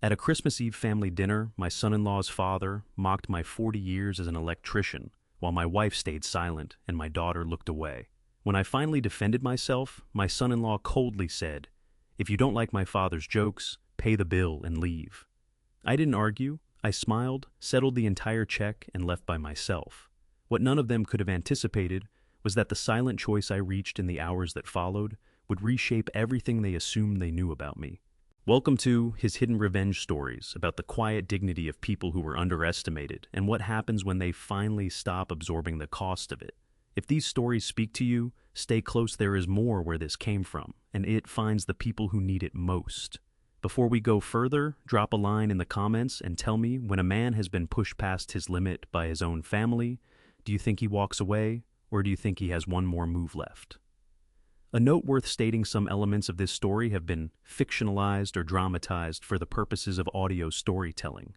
At a Christmas Eve family dinner, my son-in-law's father mocked my 40 years as an electrician, while my wife stayed silent and my daughter looked away. When I finally defended myself, my son-in-law coldly said, "If you don't like my father's jokes, pay the bill and leave." I didn't argue. I smiled, settled the entire check, and left by myself. What none of them could have anticipated was that the silent choice I reached in the hours that followed would reshape everything they assumed they knew about me. Welcome to His Hidden Revenge stories about the quiet dignity of people who were underestimated and what happens when they finally stop absorbing the cost of it. If these stories speak to you, stay close. There is more where this came from, and it finds the people who need it most. Before we go further, drop a line in the comments and tell me, when a man has been pushed past his limit by his own family, do you think he walks away, or do you think he has one more move left? A note worth stating: some elements of this story have been fictionalized or dramatized for the purposes of audio storytelling.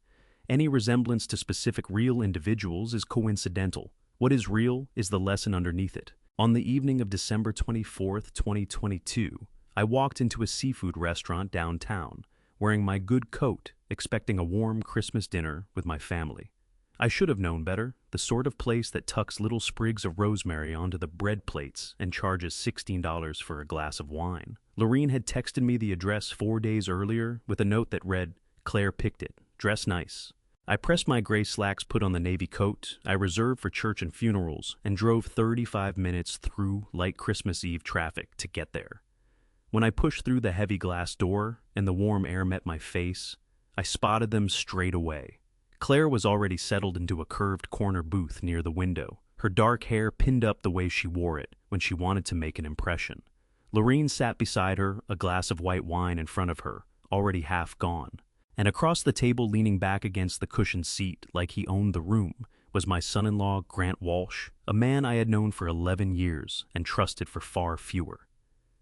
Any resemblance to specific real individuals is coincidental. What is real is the lesson underneath it. On the evening of December 24th, 2022, I walked into a seafood restaurant downtown, wearing my good coat, expecting a warm Christmas dinner with my family. I should have known better, the sort of place that tucks little sprigs of rosemary onto the bread plates and charges $16 for a glass of wine. Lorene had texted me the address 4 days earlier with a note that read, "Claire picked it. Dress nice." I pressed my gray slacks, put on the navy coat I reserved for church and funerals, and drove 35 minutes through light Christmas Eve traffic to get there. When I pushed through the heavy glass door and the warm air met my face, I spotted them straight away. Claire was already settled into a curved corner booth near the window, her dark hair pinned up the way she wore it when she wanted to make an impression. Lorene sat beside her, a glass of white wine in front of her, already half gone. And across the table, leaning back against the cushioned seat like he owned the room, was my son-in-law, Grant Walsh, a man I had known for 11 years and trusted for far fewer.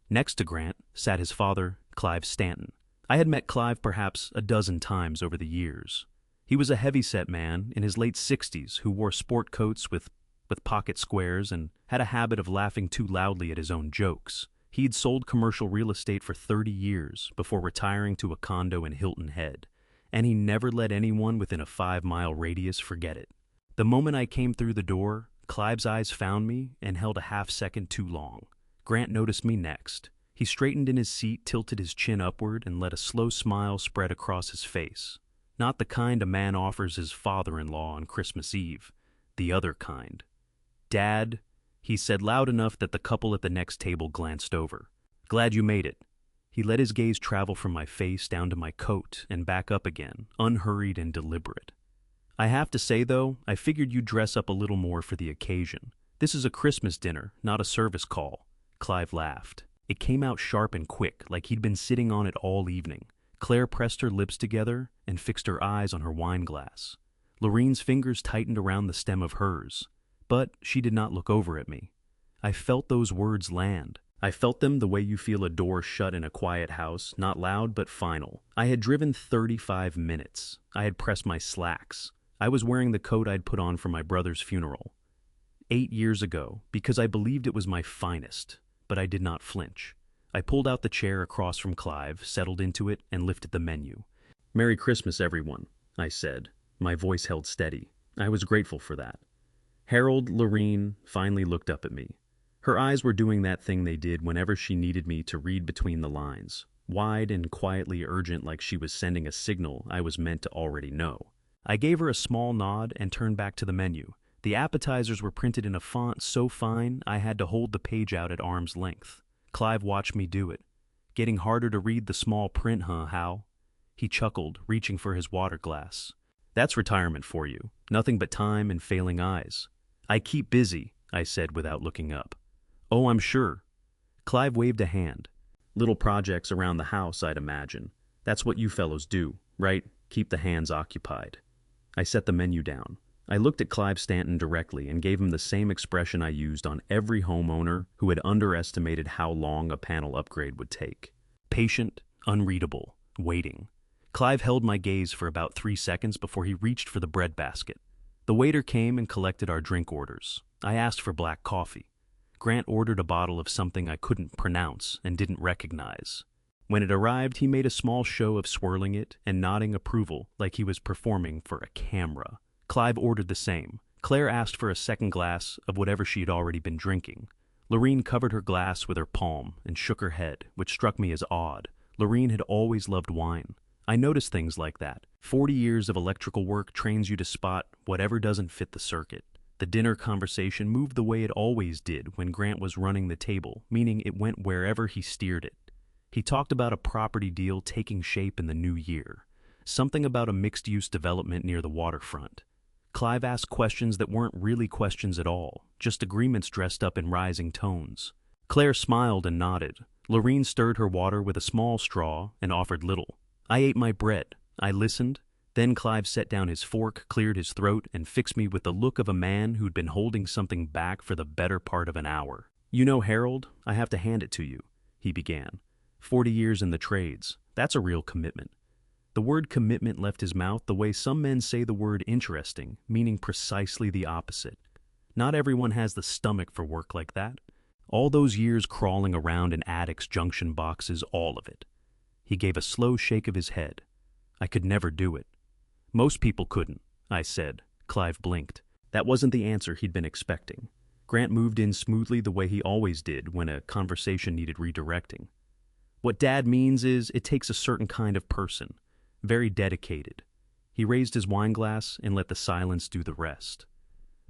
Next to Grant sat his father, Clive Stanton. I had met Clive perhaps a dozen times over the years. He was a heavy-set man in his late 60s who wore sport coats with pocket squares and had a habit of laughing too loudly at his own jokes. He'd sold commercial real estate for 30 years before retiring to a condo in Hilton Head, and he never let anyone within a 5-mile radius forget it. The moment I came through the door, Clive's eyes found me and held a half second too long. Grant noticed me next. He straightened in his seat, tilted his chin upward, and let a slow smile spread across his face. Not the kind a man offers his father-in-law on Christmas Eve. The other kind. "Dad," he said loud enough that the couple at the next table glanced over. "Glad you made it." He let his gaze travel from my face down to my coat and back up again, unhurried and deliberate. "I have to say, though, I figured you'd dress up a little more for the occasion. This is a Christmas dinner, not a service call." Clive laughed. It came out sharp and quick, like he'd been sitting on it all evening. Claire pressed her lips together and fixed her eyes on her wine glass. Lorene's fingers tightened around the stem of hers, but she did not look over at me. I felt those words land. I felt them the way you feel a door shut in a quiet house, not loud but final. I had driven 35 minutes. I had pressed my slacks. I was wearing the coat I'd put on for my brother's funeral 8 years ago because I believed it was my finest, but I did not flinch. I pulled out the chair across from Clive, settled into it, and lifted the menu. "Merry Christmas, everyone," I said. My voice held steady. I was grateful for that. Harold, Lorene, finally looked up at me. Her eyes were doing that thing they did whenever she needed me to read between the lines, wide and quietly urgent, like she was sending a signal I was meant to already know. I gave her a small nod and turned back to the menu. The appetizers were printed in a font so fine I had to hold the page out at arm's length. Clive watched me do it. "Getting harder to read the small print, huh, Hal?" He chuckled, reaching for his water glass. "That's retirement for you. Nothing but time and failing eyes." "I keep busy," I said without looking up. "Oh, I'm sure." Clive waved a hand. "Little projects around the house, I'd imagine. That's what you fellows do, right? Keep the hands occupied." I set the menu down. I looked at Clive Stanton directly and gave him the same expression I used on every homeowner who had underestimated how long a panel upgrade would take. Patient, unreadable, waiting. Clive held my gaze for about 3 seconds before he reached for the bread basket. The waiter came and collected our drink orders. I asked for black coffee. Grant ordered a bottle of something I couldn't pronounce and didn't recognize. When it arrived, he made a small show of swirling it and nodding approval like he was performing for a camera. Clive ordered the same. Claire asked for a second glass of whatever she had already been drinking. Lorene covered her glass with her palm and shook her head, which struck me as odd. Lorene had always loved wine. I noticed things like that. 40 years of electrical work trains you to spot whatever doesn't fit the circuit. The dinner conversation moved the way it always did when Grant was running the table, meaning it went wherever he steered it. He talked about a property deal taking shape in the new year, something about a mixed-use development near the waterfront. Clive asked questions that weren't really questions at all, just agreements dressed up in rising tones. Claire smiled and nodded. Lorene stirred her water with a small straw and offered little. I ate my bread. I listened. Then Clive set down his fork, cleared his throat, and fixed me with the look of a man who'd been holding something back for the better part of an hour. You know, Harold, I have to hand it to you, he began. 40 years in the trades. That's a real commitment. The word commitment left his mouth the way some men say the word interesting, meaning precisely the opposite. Not everyone has the stomach for work like that. All those years crawling around in attics, junction boxes, all of it. He gave a slow shake of his head. I could never do it. Most people couldn't, I said. Clive blinked. That wasn't the answer he'd been expecting. Grant moved in smoothly the way he always did when a conversation needed redirecting. What Dad means is it takes a certain kind of person. Very dedicated. He raised his wine glass and let the silence do the rest.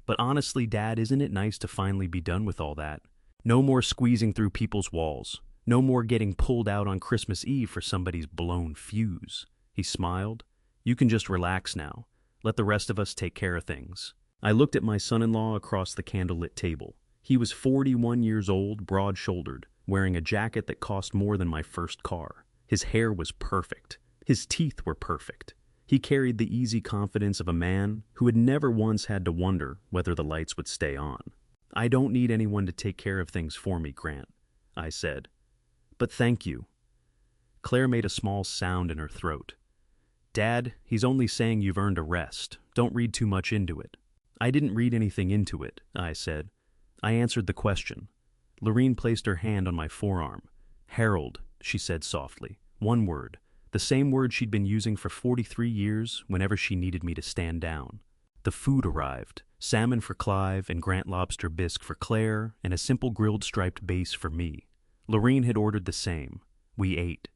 But honestly, Dad, isn't it nice to finally be done with all that? No more squeezing through people's walls. No more getting pulled out on Christmas Eve for somebody's blown fuse. He smiled. You can just relax now. Let the rest of us take care of things. I looked at my son-in-law across the candlelit table. He was 41 years old, broad-shouldered, wearing a jacket that cost more than my first car. His hair was perfect. His teeth were perfect. He carried the easy confidence of a man who had never once had to wonder whether the lights would stay on. I don't need anyone to take care of things for me, Grant, I said. But thank you. Claire made a small sound in her throat. Dad, he's only saying you've earned a rest. Don't read too much into it. I didn't read anything into it, I said. I answered the question. Lorene placed her hand on my forearm. Harold, she said softly. One word. The same word she'd been using for 43 years whenever she needed me to stand down. The food arrived. Salmon for Clive and Grant lobster bisque for Claire and a simple grilled striped base for me. Lorene had ordered the same. We ate.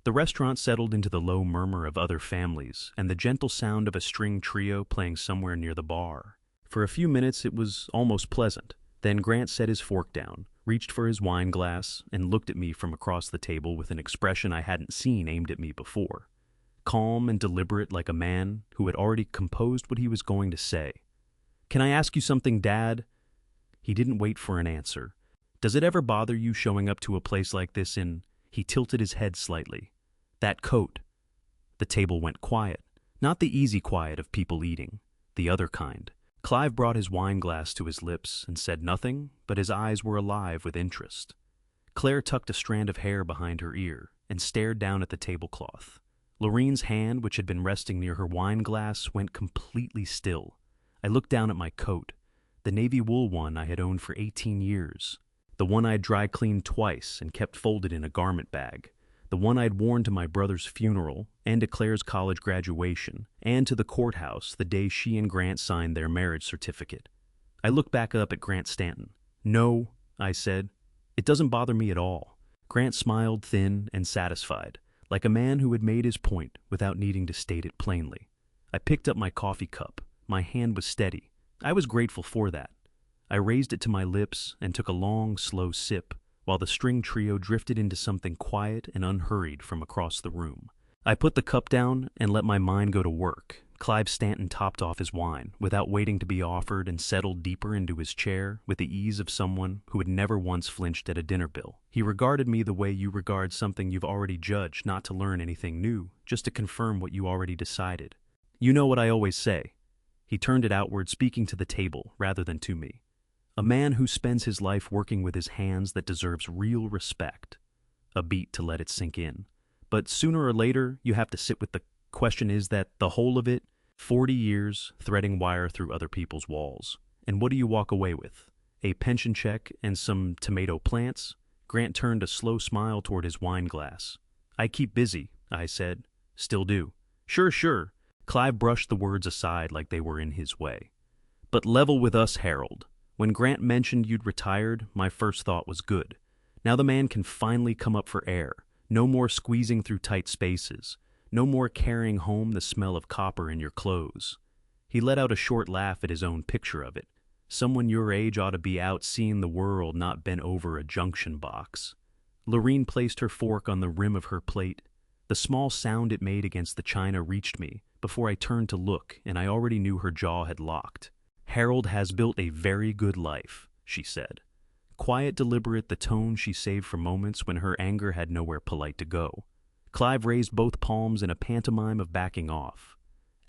The restaurant settled into the low murmur of other families and the gentle sound of a string trio playing somewhere near the bar. For a few minutes it was almost pleasant. Then Grant set his fork down, reached for his wine glass, and looked at me from across the table with an expression I hadn't seen aimed at me before. Calm and deliberate like a man who had already composed what he was going to say. Can I ask you something, Dad? He didn't wait for an answer. Does it ever bother you showing up to a place like this in... He tilted his head slightly. That coat. The table went quiet. Not the easy quiet of people eating. The other kind. Clive brought his wine glass to his lips and said nothing, but his eyes were alive with interest. Claire tucked a strand of hair behind her ear and stared down at the tablecloth. Lorene's hand, which had been resting near her wine glass, went completely still. I looked down at my coat, the navy wool one I had owned for 18 years, the one I'd dry cleaned twice and kept folded in a garment bag, the one I'd worn to my brother's funeral and to Claire's college graduation, and to the courthouse the day she and Grant signed their marriage certificate. I looked back up at Grant Stanton. No, I said, it doesn't bother me at all. Grant smiled thin and satisfied, like a man who had made his point without needing to state it plainly. I picked up my coffee cup. My hand was steady. I was grateful for that. I raised it to my lips and took a long, slow sip, while the string trio drifted into something quiet and unhurried from across the room. I put the cup down and let my mind go to work. Clive Stanton topped off his wine, without waiting to be offered, and settled deeper into his chair with the ease of someone who had never once flinched at a dinner bill. He regarded me the way you regard something you've already judged, not to learn anything new, just to confirm what you already decided. You know what I always say. He turned it outward, speaking to the table rather than to me. A man who spends his life working with his hands that deserves real respect. A beat to let it sink in. But sooner or later, you have to sit with the question is that the whole of it, 40 years threading wire through other people's walls. And what do you walk away with? A pension check and some tomato plants? Grant turned a slow smile toward his wine glass. I keep busy, I said. Still do. Sure, sure. Clive brushed the words aside like they were in his way. But level with us, Harold. When Grant mentioned you'd retired, my first thought was good. Now the man can finally come up for air. No more squeezing through tight spaces. No more carrying home the smell of copper in your clothes. He let out a short laugh at his own picture of it. Someone your age ought to be out seeing the world, not bent over a junction box. Lorene placed her fork on the rim of her plate. The small sound it made against the china reached me before I turned to look, and I already knew her jaw had locked. Harold has built a very good life, she said. Quiet, deliberate, the tone she saved for moments when her anger had nowhere polite to go. Clive raised both palms in a pantomime of backing off.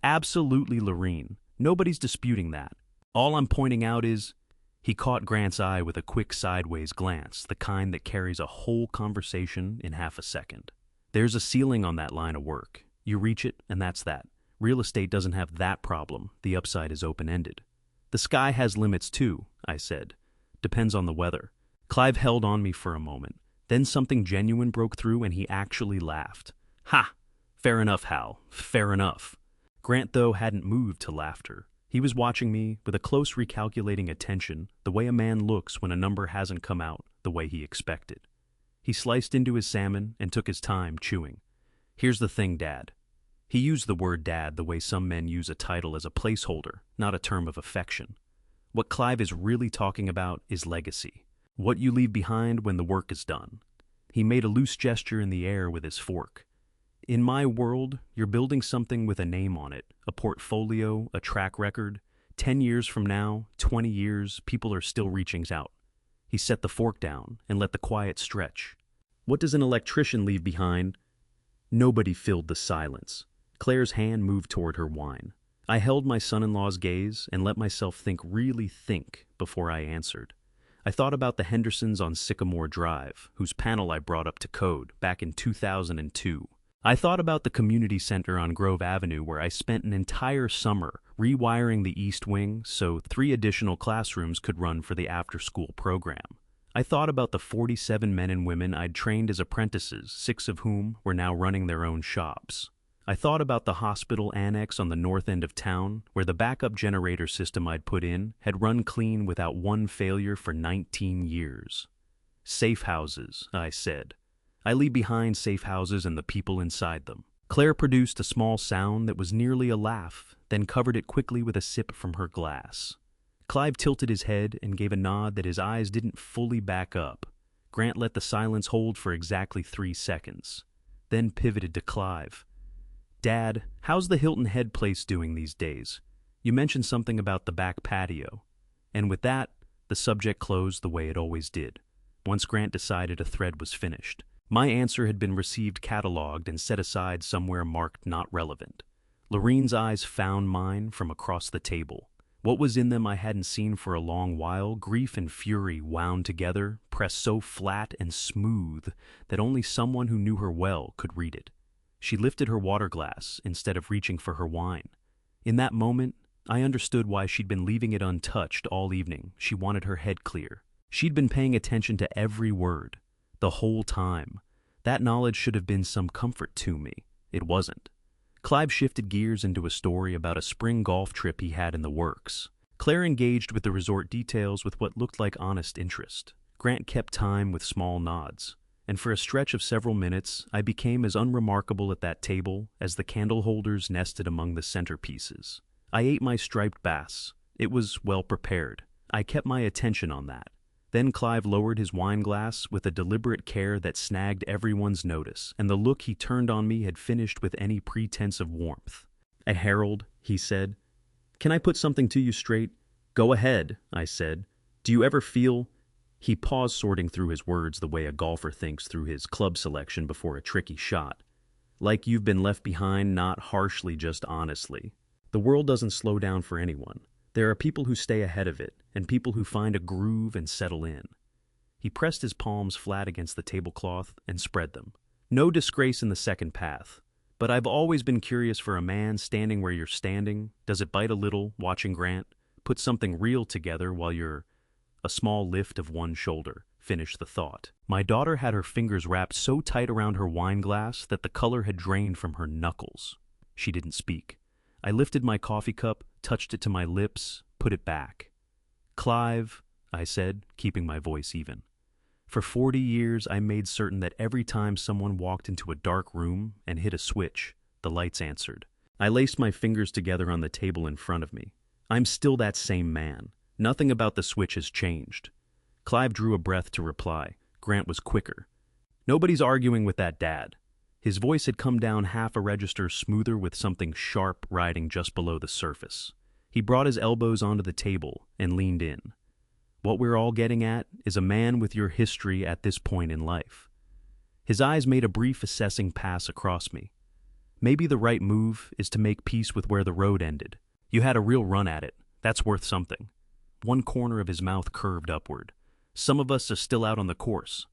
Absolutely, Lorene. Nobody's disputing that. All I'm pointing out is... He caught Grant's eye with a quick sideways glance, the kind that carries a whole conversation in half a second. There's a ceiling on that line of work. You reach it, and that's that. Real estate doesn't have that problem. The upside is open-ended. The sky has limits too, I said. Depends on the weather. Clive held on me for a moment. Then something genuine broke through and he actually laughed. Ha! Fair enough, Hal. Fair enough. Grant, though, hadn't moved to laughter. He was watching me with a close recalculating attention, the way a man looks when a number hasn't come out the way he expected. He sliced into his salmon and took his time chewing. Here's the thing, Dad. He used the word dad the way some men use a title as a placeholder, not a term of affection. What Clive is really talking about is legacy. What you leave behind when the work is done. He made a loose gesture in the air with his fork. In my world, you're building something with a name on it, a portfolio, a track record. 10 years from now, 20 years, people are still reaching out. He set the fork down and let the quiet stretch. What does an electrician leave behind? Nobody filled the silence. Claire's hand moved toward her wine. I held my son-in-law's gaze and let myself really think before I answered. I thought about the Hendersons on Sycamore Drive, whose panel I brought up to code back in 2002. I thought about the community center on Grove Avenue where I spent an entire summer rewiring the East Wing so 3 additional classrooms could run for the after-school program. I thought about the 47 men and women I'd trained as apprentices, 6 of whom were now running their own shops. I thought about the hospital annex on the north end of town, where the backup generator system I'd put in had run clean without one failure for 19 years. Safe houses, I said. I leave behind safe houses and the people inside them. Claire produced a small sound that was nearly a laugh, then covered it quickly with a sip from her glass. Clive tilted his head and gave a nod that his eyes didn't fully back up. Grant let the silence hold for exactly 3 seconds, then pivoted to Clive. Dad, how's the Hilton Head place doing these days? You mentioned something about the back patio. And with that, the subject closed the way it always did, once Grant decided a thread was finished. My answer had been received cataloged and set aside somewhere marked not relevant. Lorene's eyes found mine from across the table. What was in them I hadn't seen for a long while, grief and fury wound together, pressed so flat and smooth that only someone who knew her well could read it. She lifted her water glass instead of reaching for her wine. In that moment, I understood why she'd been leaving it untouched all evening. She wanted her head clear. She'd been paying attention to every word, the whole time. That knowledge should have been some comfort to me. It wasn't. Clive shifted gears into a story about a spring golf trip he had in the works. Claire engaged with the resort details with what looked like honest interest. Grant kept time with small nods. And for a stretch of several minutes, I became as unremarkable at that table as the candle holders nested among the centerpieces. I ate my striped bass. It was well prepared. I kept my attention on that. Then Clive lowered his wine glass with a deliberate care that snagged everyone's notice, and the look he turned on me had finished with any pretense of warmth. Harold, he said, can I put something to you straight? Go ahead, I said. Do you ever feel... He paused, sorting through his words the way a golfer thinks through his club selection before a tricky shot. Like you've been left behind, not harshly, just honestly. The world doesn't slow down for anyone. There are people who stay ahead of it, and people who find a groove and settle in. He pressed his palms flat against the tablecloth and spread them. No disgrace in the second path. But I've always been curious for a man standing where you're standing. Does it bite a little, watching Grant put something real together while you're... A small lift of one shoulder. finish the thought. My daughter had her fingers wrapped so tight around her wine glass that the color had drained from her knuckles. She didn't speak. I lifted my coffee cup, touched it to my lips, put it back. "Clive," I said, keeping my voice even. "For 40 years, I made certain that every time someone walked into a dark room and hit a switch, the lights answered." I laced my fingers together on the table in front of me. I'm still that same man. Nothing about the switch has changed. Clive drew a breath to reply. Grant was quicker. "Nobody's arguing with that, Dad." His voice had come down half a register smoother with something sharp riding just below the surface. He brought his elbows onto the table and leaned in. "What we're all getting at is a man with your history at this point in life." His eyes made a brief assessing pass across me. "Maybe the right move is to make peace with where the road ended. You had a real run at it. That's worth something." One corner of his mouth curved upward. "Some of us are still out on the course."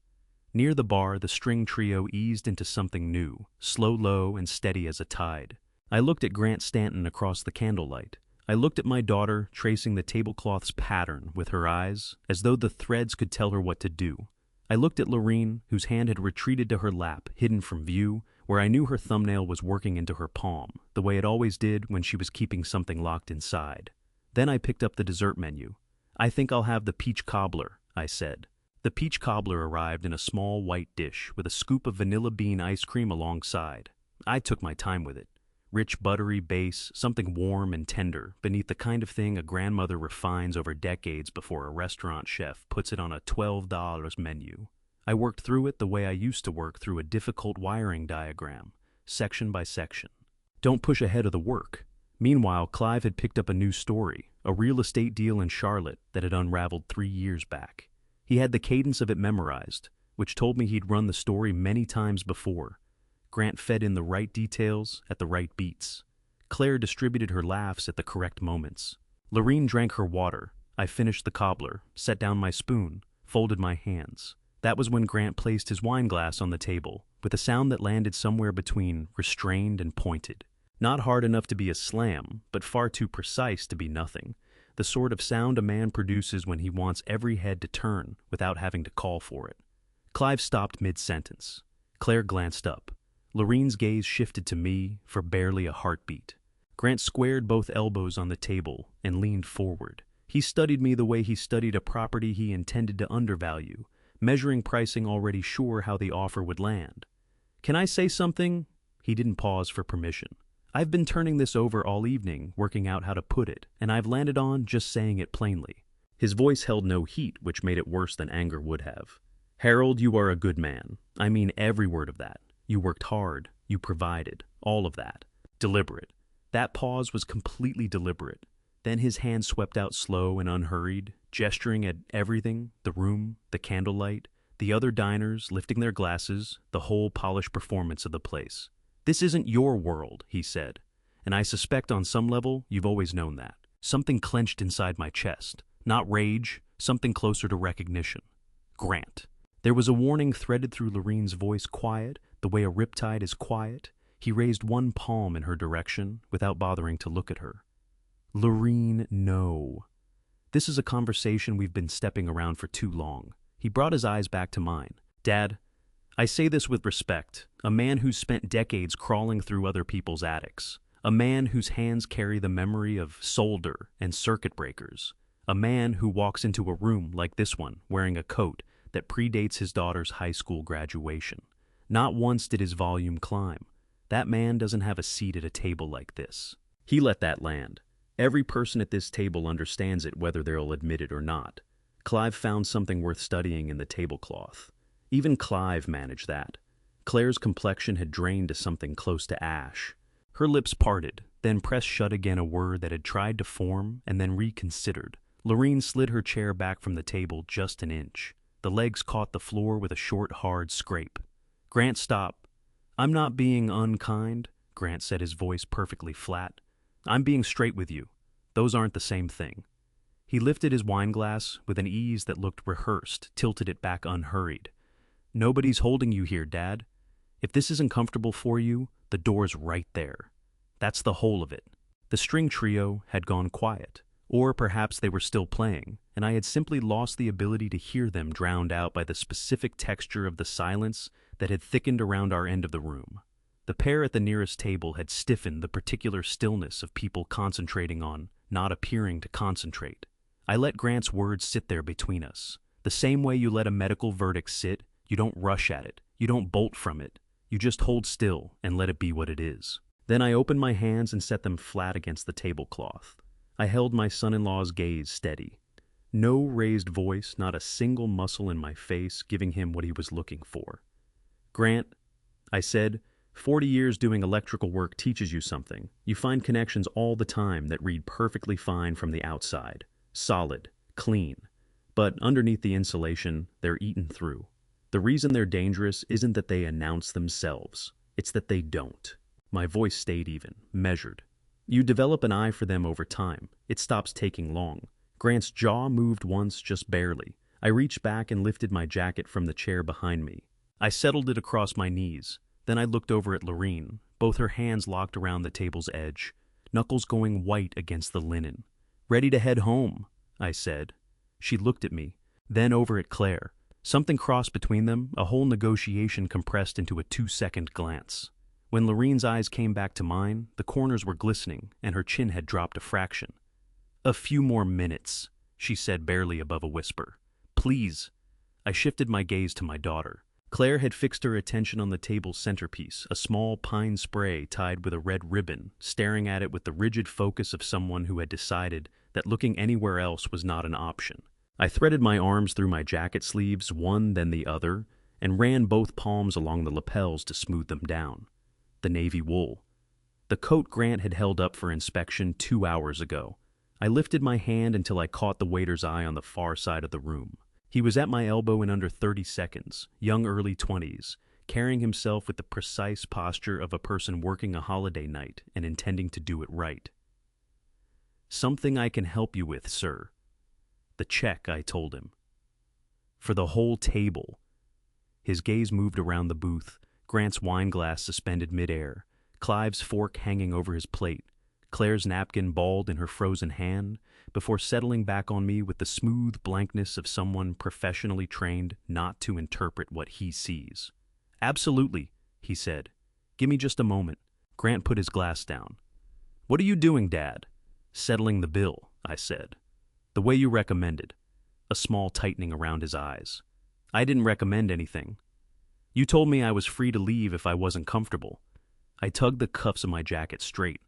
Near the bar, the string trio eased into something new, slow, low, and steady as a tide. I looked at Grant Stanton across the candlelight. I looked at my daughter, tracing the tablecloth's pattern with her eyes, as though the threads could tell her what to do. I looked at Lorene, whose hand had retreated to her lap, hidden from view, where I knew her thumbnail was working into her palm, the way it always did when she was keeping something locked inside. Then I picked up the dessert menu. "I think I'll have the peach cobbler," I said. The peach cobbler arrived in a small white dish with a scoop of vanilla bean ice cream alongside. I took my time with it. Rich, buttery base, something warm and tender, beneath the kind of thing a grandmother refines over decades before a restaurant chef puts it on a $12 menu. I worked through it the way I used to work through a difficult wiring diagram, section by section. Don't push ahead of the work. Meanwhile, Clive had picked up a new story, a real estate deal in Charlotte that had unraveled 3 years back. He had the cadence of it memorized, which told me he'd run the story many times before. Grant fed in the right details at the right beats. Claire distributed her laughs at the correct moments. Lorene drank her water. I finished the cobbler, set down my spoon, folded my hands. That was when Grant placed his wine glass on the table, with a sound that landed somewhere between restrained and pointed. Not hard enough to be a slam, but far too precise to be nothing. The sort of sound a man produces when he wants every head to turn without having to call for it. Clive stopped mid-sentence. Claire glanced up. Lorene's gaze shifted to me for barely a heartbeat. Grant squared both elbows on the table and leaned forward. He studied me the way he studied a property he intended to undervalue, measuring pricing already sure how the offer would land. "Can I say something?" He didn't pause for permission. "I've been turning this over all evening, working out how to put it, and I've landed on just saying it plainly." His voice held no heat, which made it worse than anger would have. "Harold, you are a good man. I mean every word of that. You worked hard. You provided. All of that. Deliberate." That pause was completely deliberate. Then his hand swept out slow and unhurried, gesturing at everything, the room, the candlelight, the other diners lifting their glasses, the whole polished performance of the place. "This isn't your world," he said, "and I suspect on some level you've always known that." Something clenched inside my chest. Not rage, something closer to recognition. Grant. There was a warning threaded through Lorene's voice, quiet, the way a riptide is quiet. He raised one palm in her direction without bothering to look at her. "Lorene, no. This is a conversation we've been stepping around for too long." He brought his eyes back to mine. "Dad, I say this with respect, a man who's spent decades crawling through other people's attics, a man whose hands carry the memory of solder and circuit breakers, a man who walks into a room like this one wearing a coat that predates his daughter's high school graduation. Not once did his volume climb. That man doesn't have a seat at a table like this. He let that land. Every person at this table understands it whether they'll admit it or not. Clive found something worth studying in the tablecloth. Even Clive managed that. Claire's complexion had drained to something close to ash. Her lips parted, then pressed shut again a word that had tried to form and then reconsidered. Lorene slid her chair back from the table just an inch. The legs caught the floor with a short, hard scrape. "Grant, stop." "I'm not being unkind," Grant said, his voice perfectly flat. "I'm being straight with you. Those aren't the same thing." He lifted his wine glass with an ease that looked rehearsed, tilted it back unhurried. "Nobody's holding you here, Dad. If this isn't comfortable for you, the door's right there. That's the whole of it." The string trio had gone quiet. Or perhaps they were still playing, and I had simply lost the ability to hear them, drowned out by the specific texture of the silence that had thickened around our end of the room. The pair at the nearest table had stiffened the particular stillness of people concentrating on not appearing to concentrate. I let Grant's words sit there between us. The same way you let a medical verdict sit, you don't rush at it, you don't bolt from it, you just hold still and let it be what it is. Then I opened my hands and set them flat against the tablecloth. I held my son-in-law's gaze steady. No raised voice, not a single muscle in my face giving him what he was looking for. "Grant," I said, 40 years doing electrical work teaches you something. You find connections all the time that read perfectly fine from the outside. Solid, clean. But underneath the insulation, they're eaten through. The reason they're dangerous isn't that they announce themselves. It's that they don't. My voice stayed even, measured. You develop an eye for them over time. It stops taking long. Grant's jaw moved once, just barely. I reached back and lifted my jacket from the chair behind me. I settled it across my knees. Then I looked over at Lorene, both her hands locked around the table's edge, knuckles going white against the linen. "Ready to head home," I said. She looked at me, then over at Claire. Something crossed between them, a whole negotiation compressed into a 2-second glance. When Lorene's eyes came back to mine, the corners were glistening, and her chin had dropped a fraction. "A few more minutes," she said barely above a whisper. "Please." I shifted my gaze to my daughter. Claire had fixed her attention on the table's centerpiece, a small pine spray tied with a red ribbon, staring at it with the rigid focus of someone who had decided that looking anywhere else was not an option. I threaded my arms through my jacket sleeves, one then the other, and ran both palms along the lapels to smooth them down. The navy wool. The coat Grant had held up for inspection 2 hours ago. I lifted my hand until I caught the waiter's eye on the far side of the room. He was at my elbow in under 30 seconds, young early 20s, carrying himself with the precise posture of a person working a holiday night and intending to do it right. "Something I can help you with, sir." "The check," I told him. "For the whole table." His gaze moved around the booth, Grant's wine glass suspended midair, Clive's fork hanging over his plate, Claire's napkin balled in her frozen hand, before settling back on me with the smooth blankness of someone professionally trained not to interpret what he sees. "Absolutely," he said. "Give me just a moment." Grant put his glass down. "What are you doing, Dad?" "Settling the bill," I said. "The way you recommended." A small tightening around his eyes. "I didn't recommend anything. You told me I was free to leave if I wasn't comfortable." I tugged the cuffs of my jacket straight.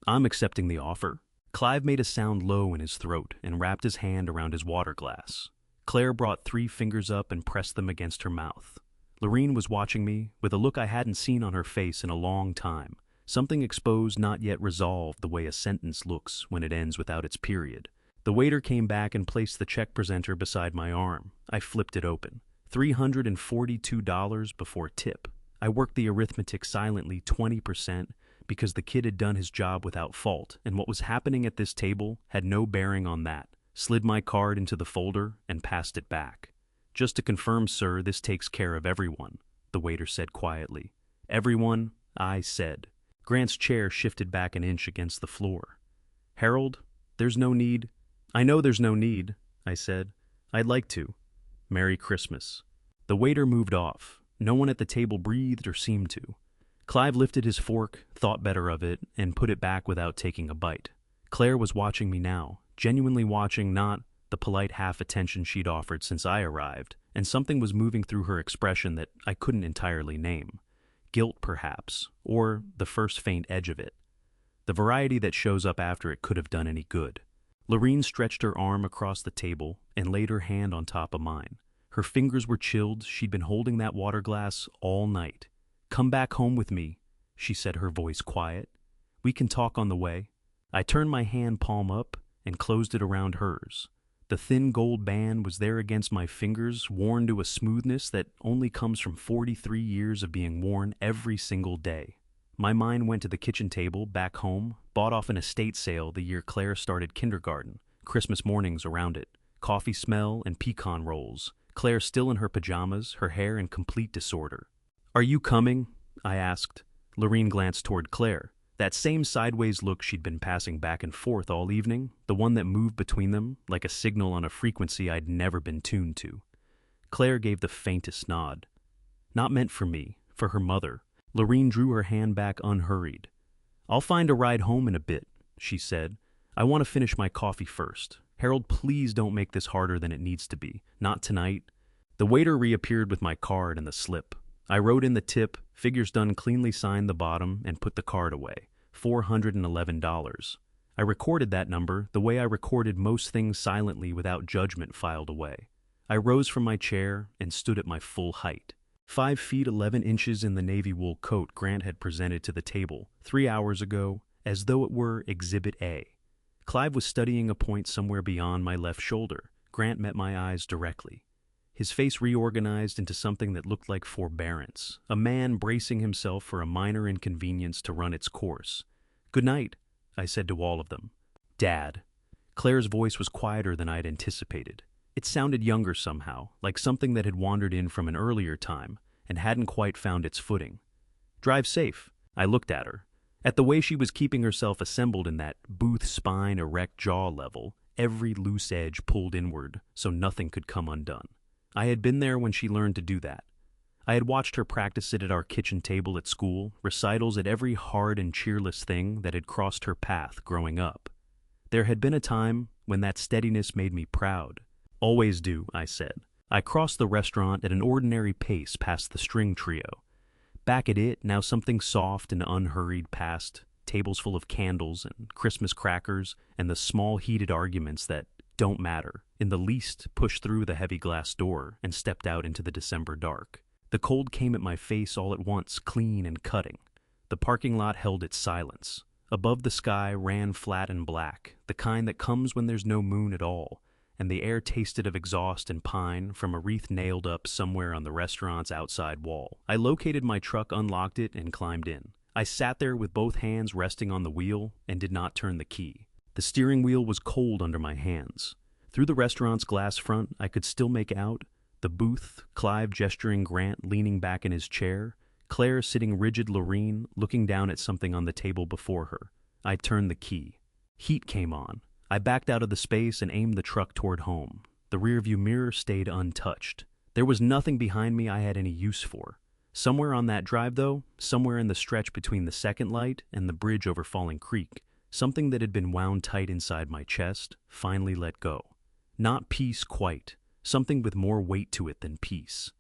"I'm accepting the offer." Clive made a sound low in his throat and wrapped his hand around his water glass. Claire brought 3 fingers up and pressed them against her mouth. Lorene was watching me with a look I hadn't seen on her face in a long time, something exposed, not yet resolved, the way a sentence looks when it ends without its period. The waiter came back and placed the check presenter beside my arm. I flipped it open. $342 before tip. I worked the arithmetic silently, 20%, because the kid had done his job without fault, and what was happening at this table had no bearing on that. Slid my card into the folder and passed it back. "Just to confirm, sir, this takes care of everyone," the waiter said quietly. "Everyone," I said. Grant's chair shifted back an inch against the floor. "Harold, there's no need." "I know there's no need," I said. "I'd like to. Merry Christmas." The waiter moved off. No one at the table breathed or seemed to. Clive lifted his fork, thought better of it, and put it back without taking a bite. Claire was watching me now, genuinely watching, not the polite half-attention she'd offered since I arrived, and something was moving through her expression that I couldn't entirely name. Guilt, perhaps, or the first faint edge of it. The variety that shows up after it could have done any good. Lorene stretched her arm across the table and laid her hand on top of mine. Her fingers were chilled. She'd been holding that water glass all night. "Come back home with me," she said, her voice quiet. "We can talk on the way." I turned my hand palm up and closed it around hers. The thin gold band was there against my fingers, worn to a smoothness that only comes from 43 years of being worn every single day. My mind went to the kitchen table back home, bought off an estate sale the year Claire started kindergarten, Christmas mornings around it, coffee smell and pecan rolls, Claire still in her pajamas, her hair in complete disorder. "Are you coming?" I asked. Lorene glanced toward Claire. That same sideways look she'd been passing back and forth all evening, the one that moved between them like a signal on a frequency I'd never been tuned to. Claire gave the faintest nod. Not meant for me, for her mother. Lorene drew her hand back unhurried. "I'll find a ride home in a bit," she said. "I want to finish my coffee first. Harold, please don't make this harder than it needs to be. Not tonight." The waiter reappeared with my card and the slip. I wrote in the tip, figures done, cleanly signed the bottom, and put the card away. $411. I recorded that number the way I recorded most things, silently without judgment, filed away. I rose from my chair and stood at my full height. 5 feet 11 inches in the navy wool coat Grant had presented to the table 3 hours ago, as though it were Exhibit A. Clive was studying a point somewhere beyond my left shoulder. Grant met my eyes directly. His face reorganized into something that looked like forbearance, a man bracing himself for a minor inconvenience to run its course. "Good night," I said to all of them. "Dad." Claire's voice was quieter than I'd anticipated. It sounded younger somehow, like something that had wandered in from an earlier time and hadn't quite found its footing. "Drive safe." I looked at her. At the way she was keeping herself assembled in that booth spine erect jaw level, every loose edge pulled inward so nothing could come undone. I had been there when she learned to do that. I had watched her practice it at our kitchen table at school, recitals at every hard and cheerless thing that had crossed her path growing up. There had been a time when that steadiness made me proud. "Always do," I said. I crossed the restaurant at an ordinary pace past the string trio. Back at it, now something soft and unhurried past, tables full of candles and Christmas crackers and the small heated arguments that don't matter in the least, pushed through the heavy glass door and stepped out into the December dark. The cold came at my face all at once, clean and cutting. The parking lot held its silence. Above, the sky ran flat and black, the kind that comes when there's no moon at all, and the air tasted of exhaust and pine from a wreath nailed up somewhere on the restaurant's outside wall. I located my truck, unlocked it, and climbed in. I sat there with both hands resting on the wheel and did not turn the key. The steering wheel was cold under my hands. Through the restaurant's glass front, I could still make out the booth, Clive gesturing, Grant leaning back in his chair, Claire sitting rigid, Lorene looking down at something on the table before her. I turned the key. Heat came on. I backed out of the space and aimed the truck toward home. The rearview mirror stayed untouched. There was nothing behind me I had any use for. Somewhere on that drive, though, somewhere in the stretch between the second light and the bridge over Falling Creek, something that had been wound tight inside my chest finally let go. Not peace quite, something with more weight to it than peace.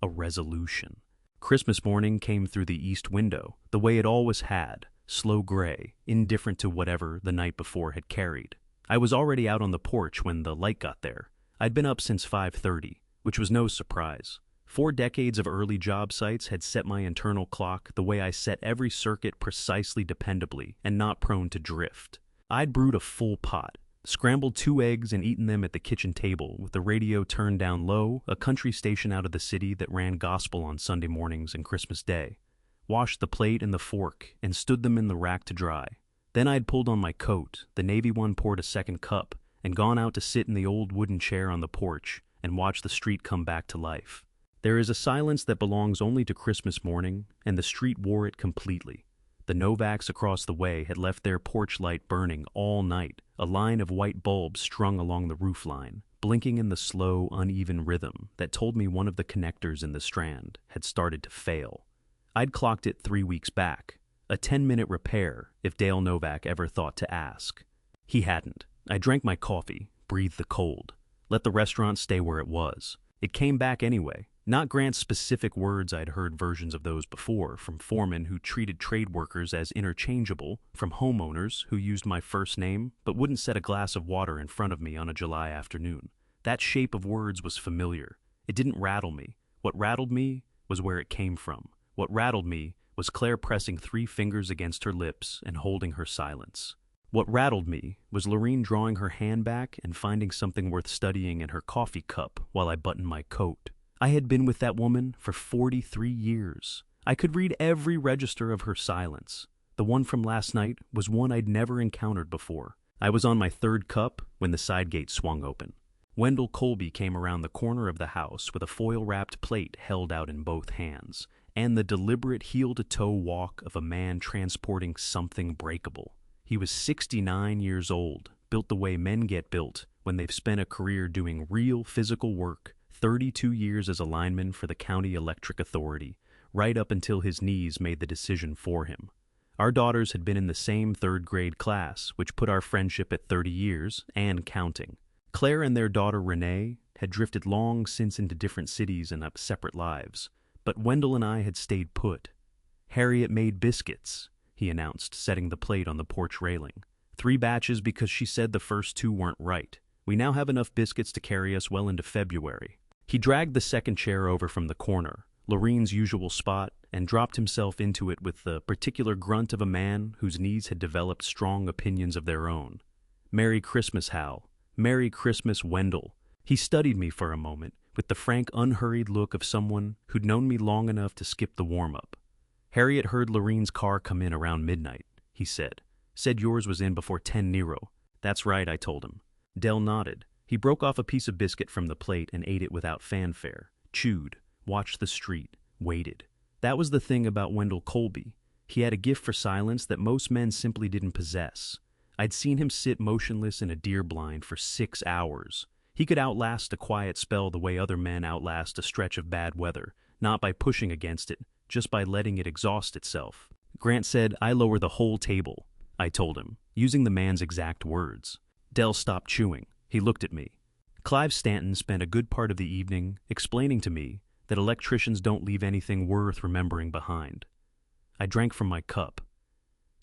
A resolution. Christmas morning came through the east window, the way it always had, slow gray, indifferent to whatever the night before had carried. I was already out on the porch when the light got there. I'd been up since 5:30, which was no surprise. 4 decades of early job sites had set my internal clock the way I set every circuit, precisely, dependably, and not prone to drift. I'd brewed a full pot, scrambled 2 eggs and eaten them at the kitchen table with the radio turned down low, a country station out of the city that ran gospel on Sunday mornings and Christmas Day. Washed the plate and the fork and stood them in the rack to dry. Then I'd pulled on my coat, the navy one, poured a second cup, and gone out to sit in the old wooden chair on the porch and watch the street come back to life. There is a silence that belongs only to Christmas morning, and the street wore it completely. The Novaks across the way had left their porch light burning all night, a line of white bulbs strung along the roofline, blinking in the slow, uneven rhythm that told me one of the connectors in the Strand had started to fail. I'd clocked it 3 weeks back, a 10-minute repair if Dale Novak ever thought to ask. He hadn't. I drank my coffee, breathed the cold, let the restaurant stay where it was. It came back anyway. Not Grant's specific words. I'd heard versions of those before, from foremen who treated trade workers as interchangeable, from homeowners who used my first name but wouldn't set a glass of water in front of me on a July afternoon. That shape of words was familiar. It didn't rattle me. What rattled me was where it came from. What rattled me was Claire pressing 3 fingers against her lips and holding her silence. What rattled me was Lorene drawing her hand back and finding something worth studying in her coffee cup while I buttoned my coat. I had been with that woman for 43 years. I could read every register of her silence. The one from last night was one I'd never encountered before. I was on my 3rd cup when the side gate swung open. Wendell Colby came around the corner of the house with a foil-wrapped plate held out in both hands. and the deliberate heel-to-toe walk of a man transporting something breakable. He was 69 years old, built the way men get built when they've spent a career doing real physical work, 32 years as a lineman for the County Electric Authority, right up until his knees made the decision for him. Our daughters had been in the same third-grade class, which put our friendship at 30 years, and counting. Claire and their daughter Renee had drifted long since into different cities and up separate lives, but Wendell and I had stayed put. "Harriet made biscuits," he announced, setting the plate on the porch railing. "3 batches because she said the first 2 weren't right. We now have enough biscuits to carry us well into February." He dragged the second chair over from the corner, Lorraine's usual spot, and dropped himself into it with the particular grunt of a man whose knees had developed strong opinions of their own. "Merry Christmas, Hal. Merry Christmas, Wendell." He studied me for a moment, with the frank, unhurried look of someone who'd known me long enough to skip the warm-up. "Harriet heard Lorraine's car come in around midnight," he said. "Said yours was in before 10 Nero. "That's right," I told him. Dell nodded. He broke off a piece of biscuit from the plate and ate it without fanfare, chewed, watched the street, waited. That was the thing about Wendell Colby. He had a gift for silence that most men simply didn't possess. I'd seen him sit motionless in a deer blind for 6 hours. He could outlast a quiet spell the way other men outlast a stretch of bad weather, not by pushing against it, just by letting it exhaust itself. Grant said, "I lower the whole table," I told him, using the man's exact words. Dell stopped chewing. He looked at me. Clive Stanton spent a good part of the evening explaining to me that electricians don't leave anything worth remembering behind. I drank from my cup.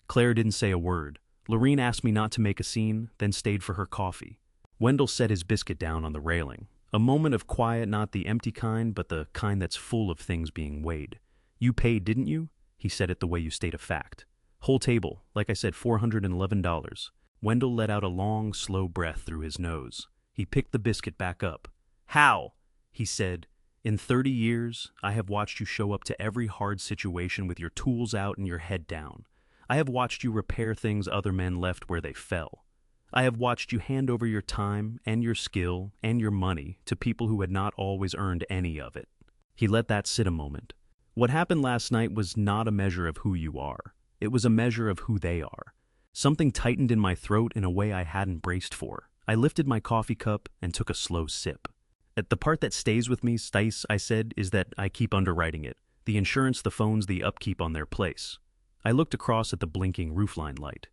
Claire didn't say a word. Lorraine asked me not to make a scene, then stayed for her coffee. Wendell set his biscuit down on the railing. A moment of quiet, not the empty kind, but the kind that's full of things being weighed. "You paid, didn't you?" He said it the way you state a fact. "Whole table, like I said, $411. Wendell let out a long, slow breath through his nose. He picked the biscuit back up. "How?" he said. "In 30 years, I have watched you show up to every hard situation with your tools out and your head down. I have watched you repair things other men left where they fell. I have watched you hand over your time and your skill and your money to people who had not always earned any of it." He let that sit a moment. "What happened last night was not a measure of who you are. It was a measure of who they are." Something tightened in my throat in a way I hadn't braced for. I lifted my coffee cup and took a slow sip. "The part that stays with me, Stice," I said, "is that I keep underwriting it. The insurance, the phones, the upkeep on their place." I looked across at the blinking roofline light.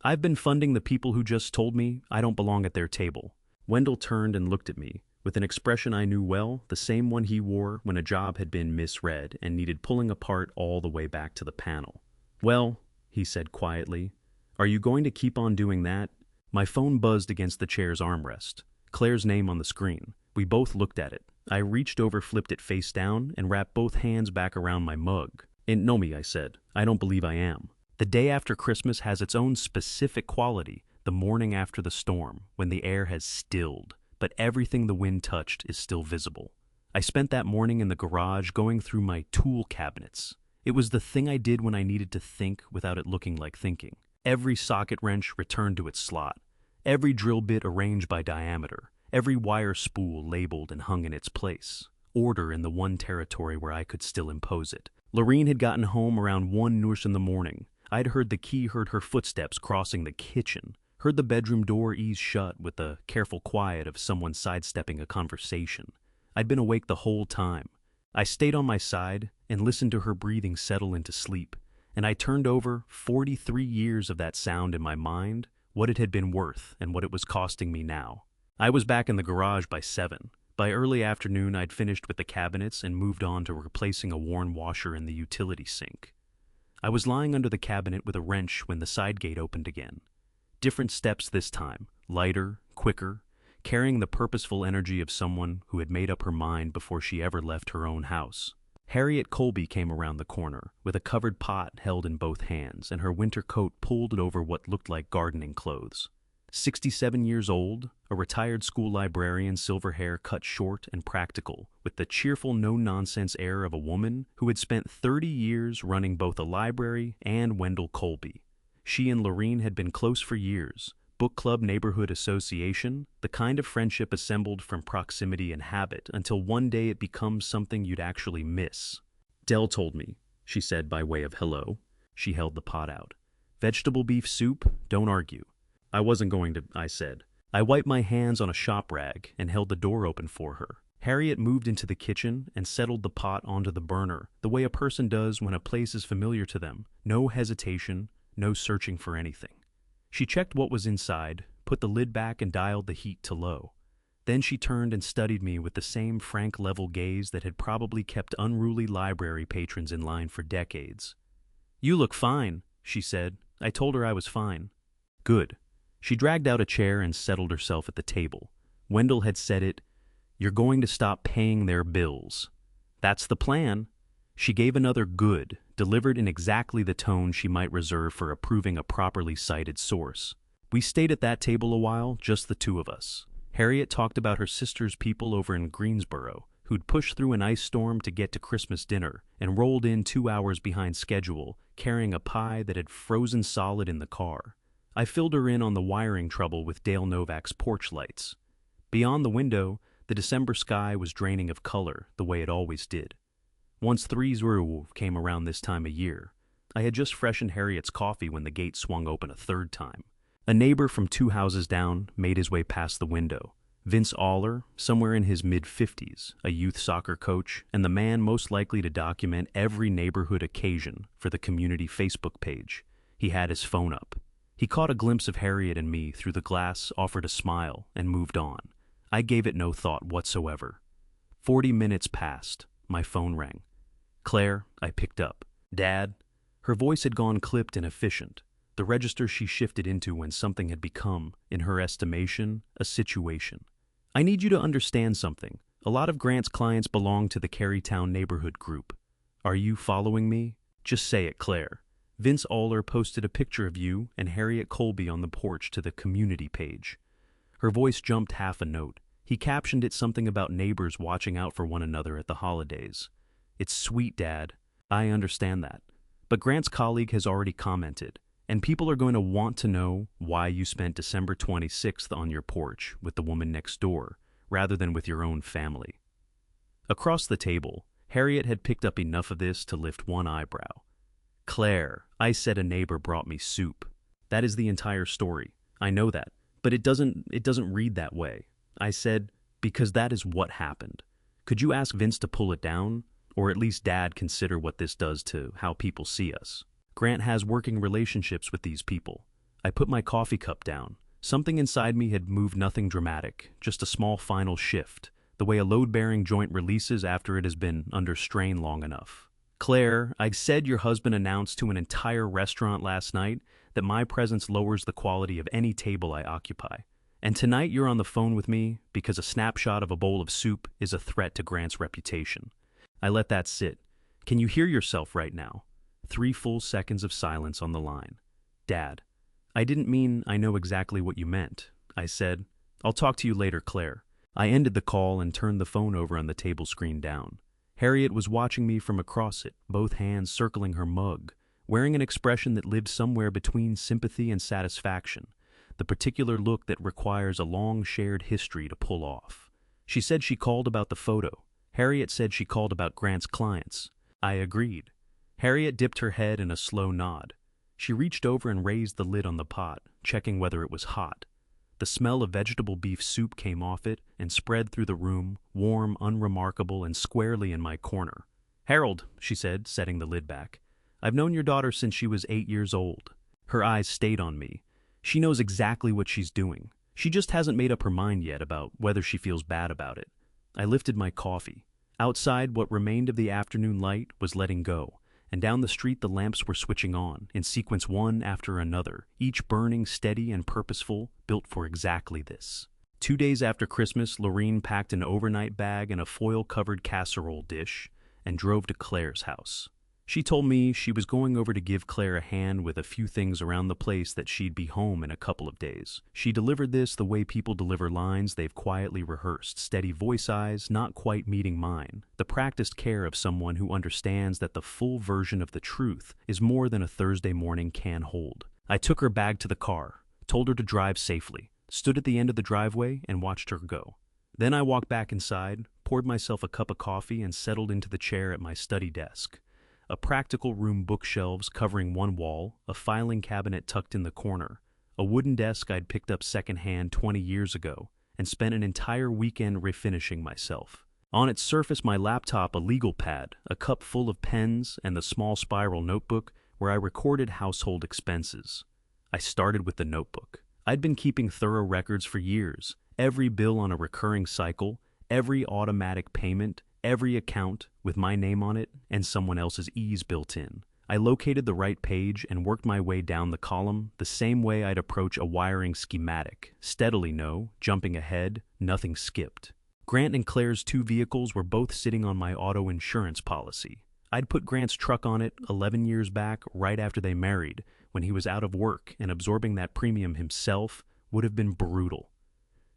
"I've been funding the people who just told me I don't belong at their table." Wendell turned and looked at me, with an expression I knew well, the same one he wore when a job had been misread and needed pulling apart all the way back to the panel. "Well," he said quietly, "are you going to keep on doing that?" My phone buzzed against the chair's armrest. Claire's name on the screen. We both looked at it. I reached over, flipped it face down, and wrapped both hands back around my mug. "No me," I said. "I don't believe I am." The day after Christmas has its own specific quality, the morning after the storm, when the air has stilled, but everything the wind touched is still visible. I spent that morning in the garage going through my tool cabinets. It was the thing I did when I needed to think without it looking like thinking. Every socket wrench returned to its slot, every drill bit arranged by diameter, every wire spool labeled and hung in its place. Order in the one territory where I could still impose it. Lorraine had gotten home around 1 in the morning. I'd heard her footsteps crossing the kitchen, heard the bedroom door ease shut with the careful quiet of someone sidestepping a conversation. I'd been awake the whole time. I stayed on my side and listened to her breathing settle into sleep, and I turned over 43 years of that sound in my mind, what it had been worth and what it was costing me now. I was back in the garage by 7. By early afternoon, I'd finished with the cabinets and moved on to replacing a worn washer in the utility sink. I was lying under the cabinet with a wrench when the side gate opened again. Different steps this time, lighter, quicker, carrying the purposeful energy of someone who had made up her mind before she ever left her own house. Harriet Colby came around the corner, with a covered pot held in both hands and her winter coat pulled over what looked like gardening clothes. 67 years old, a retired school librarian, silver hair cut short and practical, with the cheerful, no-nonsense air of a woman who had spent 30 years running both a library and Wendell Colby. She and Lorraine had been close for years, book club, neighborhood association, the kind of friendship assembled from proximity and habit until one day it becomes something you'd actually miss. Dell told me, she said by way of hello. She held the pot out. Vegetable beef soup? Don't argue. I wasn't going to, I said. I wiped my hands on a shop rag and held the door open for her. Harriet moved into the kitchen and settled the pot onto the burner, the way a person does when a place is familiar to them. No hesitation, no searching for anything. She checked what was inside, put the lid back and dialed the heat to low. Then she turned and studied me with the same frank level gaze that had probably kept unruly library patrons in line for decades. You look fine, she said. I told her I was fine. Good. She dragged out a chair and settled herself at the table. Wendell had said it, "You're going to stop paying their bills." That's the plan. She gave another good, delivered in exactly the tone she might reserve for approving a properly cited source. We stayed at that table a while, just the two of us. Harriet talked about her sister's people over in Greensboro, who'd pushed through an ice storm to get to Christmas dinner and rolled in 2 hours behind schedule, carrying a pie that had frozen solid in the car. I filled her in on the wiring trouble with Dale Novak's porch lights. Beyond the window, the December sky was draining of color, the way it always did. Once Threes Rue came around this time of year, I had just freshened Harriet's coffee when the gate swung open a third time. A neighbor from 2 houses down made his way past the window. Vince Aller, somewhere in his mid-50s, a youth soccer coach, and the man most likely to document every neighborhood occasion for the community Facebook page. He had his phone up. He caught a glimpse of Harriet and me through the glass, offered a smile, and moved on. I gave it no thought whatsoever. 40 minutes passed. My phone rang. Claire, I picked up. Dad? Her voice had gone clipped and efficient, the register she shifted into when something had become, in her estimation, a situation. I need you to understand something. A lot of Grant's clients belong to the Carytown neighborhood group. Are you following me? Just say it, Claire. Vince Aller posted a picture of you and Harriet Colby on the porch to the community page. Her voice jumped half a note. He captioned it something about neighbors watching out for one another at the holidays. It's sweet, Dad. I understand that. But Grant's colleague has already commented, and people are going to want to know why you spent December 26th on your porch with the woman next door, rather than with your own family. Across the table, Harriet had picked up enough of this to lift one eyebrow. Claire, I said a neighbor brought me soup. That is the entire story. I know that, but it doesn't read that way. I said, because that is what happened. Could you ask Vince to pull it down? Or at least Dad consider what this does to how people see us. Grant has working relationships with these people. I put my coffee cup down. Something inside me had moved, nothing dramatic, just a small final shift, the way a load-bearing joint releases after it has been under strain long enough. Claire, I said your husband announced to an entire restaurant last night that my presence lowers the quality of any table I occupy. And tonight you're on the phone with me because a snapshot of a bowl of soup is a threat to Grant's reputation. I let that sit. Can you hear yourself right now? 3 full seconds of silence on the line. Dad, I didn't mean I know exactly what you meant. I said, I'll talk to you later, Claire. I ended the call and turned the phone over on the table screen down. Harriet was watching me from across it, both hands circling her mug, wearing an expression that lived somewhere between sympathy and satisfaction, the particular look that requires a long shared history to pull off. She said she called about the photo. Harriet said she called about Grant's clients. I agreed. Harriet dipped her head in a slow nod. She reached over and raised the lid on the pot, checking whether it was hot. The smell of vegetable beef soup came off it and spread through the room, warm, unremarkable, and squarely in my corner. Harold, she said, setting the lid back, I've known your daughter since she was 8 years old. Her eyes stayed on me. She knows exactly what she's doing. She just hasn't made up her mind yet about whether she feels bad about it. I lifted my coffee. Outside, what remained of the afternoon light was letting go, and down the street the lamps were switching on, in sequence one after another, each burning steady and purposeful, built for exactly this. 2 days after Christmas, Lorene packed an overnight bag and a foil-covered casserole dish and drove to Claire's house. She told me she was going over to give Claire a hand with a few things around the place, that she'd be home in a couple of days. She delivered this the way people deliver lines they've quietly rehearsed, steady voice eyes, not quite meeting mine, the practiced care of someone who understands that the full version of the truth is more than a Thursday morning can hold. I took her bag to the car, told her to drive safely, stood at the end of the driveway and watched her go. Then I walked back inside, poured myself a cup of coffee, and settled into the chair at my study desk. A practical room, bookshelves covering one wall, a filing cabinet tucked in the corner, a wooden desk I'd picked up secondhand 20 years ago, and spent an entire weekend refinishing myself. On its surface, my laptop, a legal pad, a cup full of pens, and the small spiral notebook where I recorded household expenses. I started with the notebook. I'd been keeping thorough records for years, every bill on a recurring cycle, every automatic payment, every account with my name on it and someone else's ease built in. I located the right page and worked my way down the column the same way I'd approach a wiring schematic. Steadily, no, jumping ahead, nothing skipped. Grant and Claire's two vehicles were both sitting on my auto insurance policy. I'd put Grant's truck on it 11 years back, right after they married, when he was out of work, and absorbing that premium himself would have been brutal.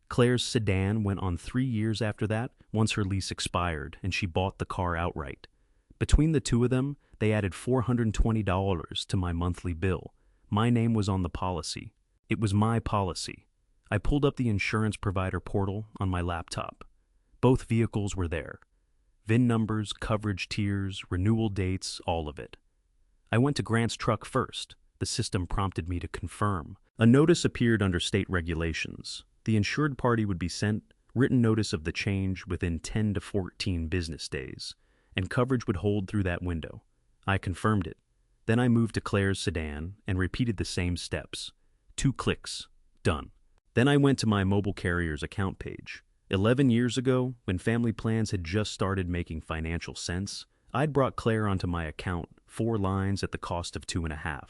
Claire's sedan went on 3 years after that, once her lease expired, and she bought the car outright. Between the two of them, they added $420 to my monthly bill. My name was on the policy. It was my policy. I pulled up the insurance provider portal on my laptop. Both vehicles were there. VIN numbers, coverage tiers, renewal dates, all of it. I went to Grant's truck first. The system prompted me to confirm. A notice appeared under state regulations. The insured party would be sent written notice of the change within 10 to 14 business days, and coverage would hold through that window. I confirmed it. Then I moved to Claire's sedan and repeated the same steps. 2 clicks. Done. Then I went to my mobile carrier's account page. 11 years ago, when family plans had just started making financial sense, I'd brought Claire onto my account, 4 lines at the cost of 2.5.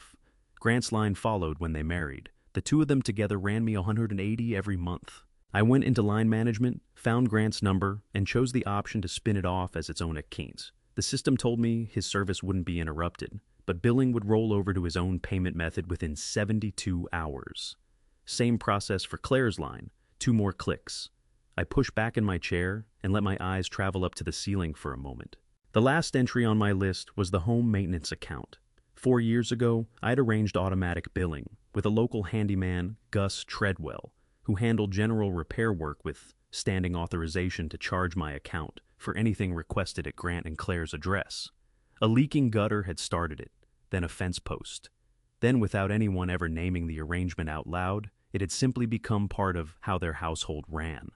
Grant's line followed when they married. The two of them together ran me $180 every month. I went into line management, found Grant's number, and chose the option to spin it off as its own account. The system told me his service wouldn't be interrupted, but billing would roll over to his own payment method within 72 hours. Same process for Claire's line, 2 more clicks. I pushed back in my chair and let my eyes travel up to the ceiling for a moment. The last entry on my list was the home maintenance account. 4 years ago, I'd arranged automatic billing with a local handyman, Gus Treadwell, who handled general repair work with standing authorization to charge my account for anything requested at Grant and Claire's address. A leaking gutter had started it, then a fence post. Then, without anyone ever naming the arrangement out loud, it had simply become part of how their household ran.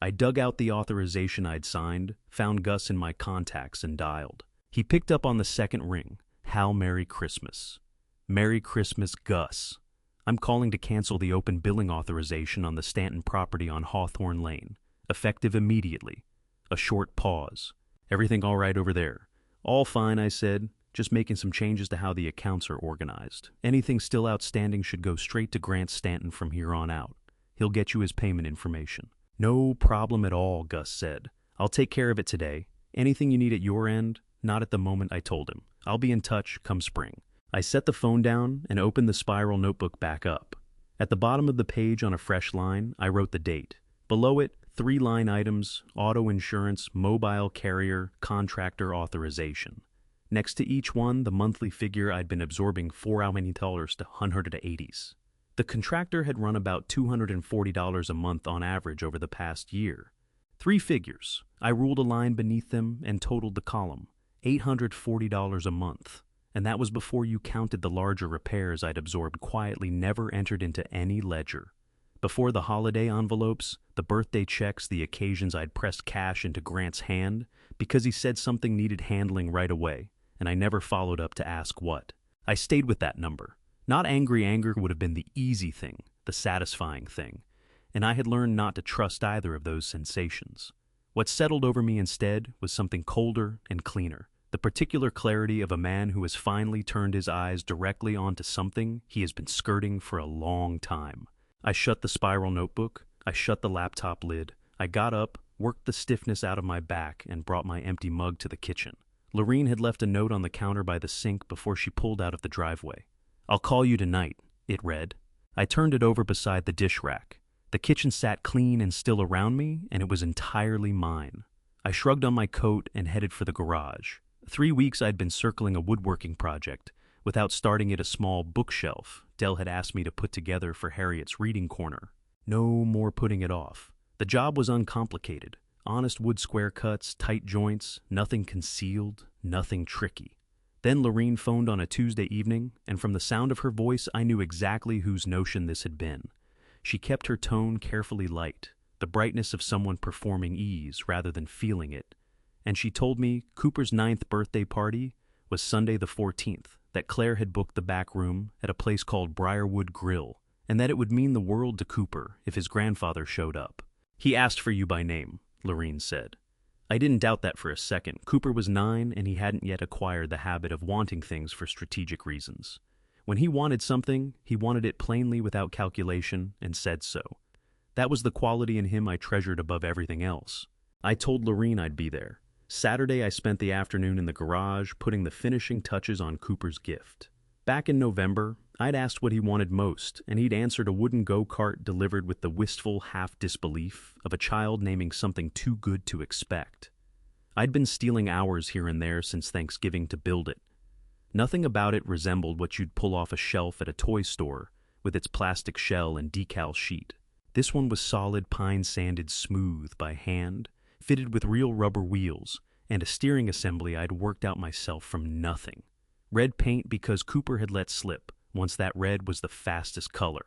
I dug out the authorization I'd signed, found Gus in my contacts, and dialed. He picked up on the second ring. Hal, Merry Christmas. Merry Christmas, Gus. I'm calling to cancel the open billing authorization on the Stanton property on Hawthorne Lane. Effective immediately. A short pause. Everything all right over there? All fine, I said. Just making some changes to how the accounts are organized. Anything still outstanding should go straight to Grant Stanton from here on out. He'll get you his payment information. No problem at all, Gus said. I'll take care of it today. Anything you need at your end? Not at the moment, I told him. I'll be in touch come spring. I set the phone down and opened the spiral notebook back up. At the bottom of the page on a fresh line, I wrote the date. Below it, 3 line items: auto insurance, mobile carrier, contractor authorization. Next to each one, the monthly figure I'd been absorbing $4 to $180s. The contractor had run about $240 a month on average over the past year. 3 figures. I ruled a line beneath them and totaled the column. $840 a month. And that was before you counted the larger repairs I'd absorbed quietly, never entered into any ledger. Before the holiday envelopes, the birthday checks, the occasions I'd pressed cash into Grant's hand because he said something needed handling right away, and I never followed up to ask what. I stayed with that number. Not angry anger would have been the easy thing, the satisfying thing, and I had learned not to trust either of those sensations. What settled over me instead was something colder and cleaner, the particular clarity of a man who has finally turned his eyes directly onto something he has been skirting for a long time. I shut the spiral notebook, I shut the laptop lid, I got up, worked the stiffness out of my back, and brought my empty mug to the kitchen. Lorene had left a note on the counter by the sink before she pulled out of the driveway. "I'll call you tonight," it read. I turned it over beside the dish rack. The kitchen sat clean and still around me, and it was entirely mine. I shrugged on my coat and headed for the garage. 3 weeks I'd been circling a woodworking project, without starting at a small bookshelf Dell had asked me to put together for Harriet's reading corner. No more putting it off. The job was uncomplicated. Honest wood square cuts, tight joints, nothing concealed, nothing tricky. Then Lorene phoned on a Tuesday evening, and from the sound of her voice I knew exactly whose notion this had been. She kept her tone carefully light, the brightness of someone performing ease rather than feeling it, and she told me Cooper's 9th birthday party was Sunday the 14th, that Claire had booked the back room at a place called Briarwood Grill, and that it would mean the world to Cooper if his grandfather showed up. "He asked for you by name," Lorene said. I didn't doubt that for a second. Cooper was 9, and he hadn't yet acquired the habit of wanting things for strategic reasons. When he wanted something, he wanted it plainly without calculation, and said so. That was the quality in him I treasured above everything else. I told Lorene I'd be there. Saturday I spent the afternoon in the garage putting the finishing touches on Cooper's gift. Back in November, I'd asked what he wanted most, and he'd answered a wooden go-kart delivered with the wistful half-disbelief of a child naming something too good to expect. I'd been stealing hours here and there since Thanksgiving to build it. Nothing about it resembled what you'd pull off a shelf at a toy store, with its plastic shell and decal sheet. This one was solid pine-sanded smooth by hand, fitted with real rubber wheels, and a steering assembly I'd worked out myself from nothing. Red paint because Cooper had let slip, once that red was the fastest color.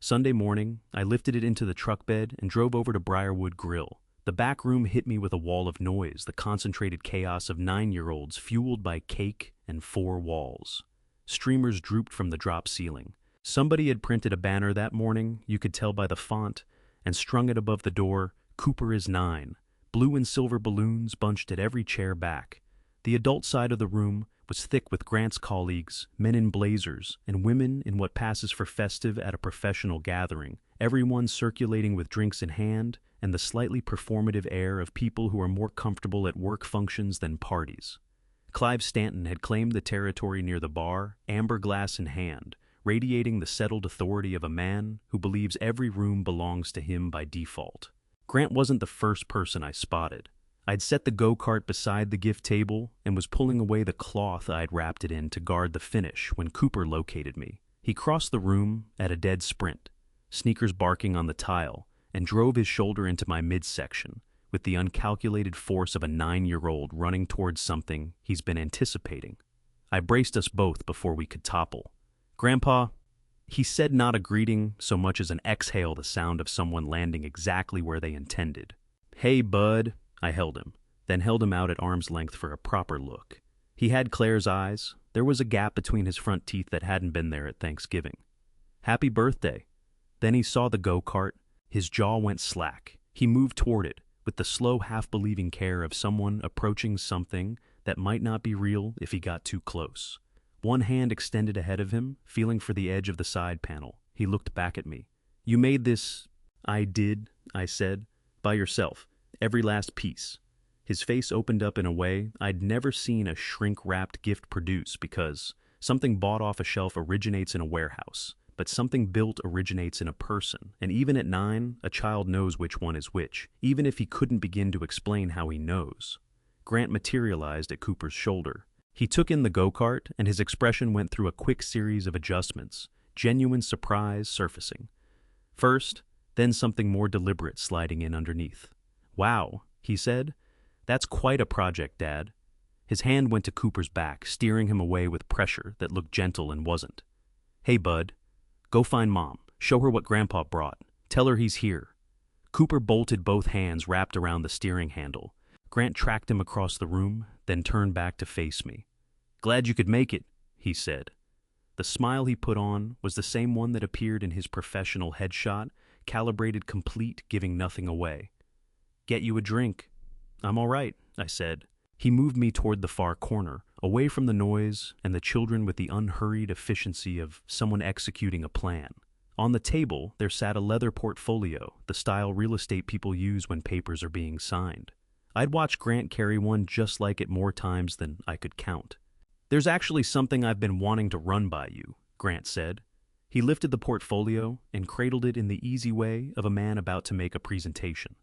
Sunday morning, I lifted it into the truck bed and drove over to Briarwood Grill. The back room hit me with a wall of noise, the concentrated chaos of 9-year-olds fueled by cake and 4 walls. Streamers drooped from the drop ceiling. Somebody had printed a banner that morning, you could tell by the font, and strung it above the door, "Cooper is 9." Blue and silver balloons bunched at every chair back. The adult side of the room was thick with Grant's colleagues, men in blazers, and women in what passes for festive at a professional gathering, everyone circulating with drinks in hand, and the slightly performative air of people who are more comfortable at work functions than parties. Clive Stanton had claimed the territory near the bar, amber glass in hand, radiating the settled authority of a man who believes every room belongs to him by default. Grant wasn't the first person I spotted. I'd set the go-kart beside the gift table and was pulling away the cloth I'd wrapped it in to guard the finish when Cooper located me. He crossed the room at a dead sprint, sneakers barking on the tile, and drove his shoulder into my midsection with the uncalculated force of a 9-year-old running towards something he's been anticipating. I braced us both before we could topple. "Grandpa," he said, not a greeting so much as an exhale, the sound of someone landing exactly where they intended. "Hey, bud." I held him, then held him out at arm's length for a proper look. He had Claire's eyes. There was a gap between his front teeth that hadn't been there at Thanksgiving. "Happy birthday." Then he saw the go-kart. His jaw went slack. He moved toward it, with the slow, half-believing care of someone approaching something that might not be real if he got too close. One hand extended ahead of him, feeling for the edge of the side panel. He looked back at me. "You made this—" "I did," I said. "By yourself. Every last piece." His face opened up in a way I'd never seen a shrink-wrapped gift produce, because something bought off a shelf originates in a warehouse, but something built originates in a person, and even at 9, a child knows which one is which, even if he couldn't begin to explain how he knows. Grant materialized at Cooper's shoulder. He took in the go-kart, and his expression went through a quick series of adjustments, genuine surprise surfacing. First, then something more deliberate sliding in underneath. "Wow," he said. "That's quite a project, Dad." His hand went to Cooper's back, steering him away with pressure that looked gentle and wasn't. "Hey, bud, go find Mom. Show her what Grandpa brought. Tell her he's here." Cooper bolted both hands wrapped around the steering handle. Grant tracked him across the room, then turned back to face me. "Glad you could make it," he said. The smile he put on was the same one that appeared in his professional headshot, calibrated complete, giving nothing away. "Get you a drink." "I'm all right," I said. He moved me toward the far corner, away from the noise and the children with the unhurried efficiency of someone executing a plan. On the table, there sat a leather portfolio, the style real estate people use when papers are being signed. I'd watched Grant carry one just like it more times than I could count. "There's actually something I've been wanting to run by you," Grant said. He lifted the portfolio and cradled it in the easy way of a man about to make a presentation.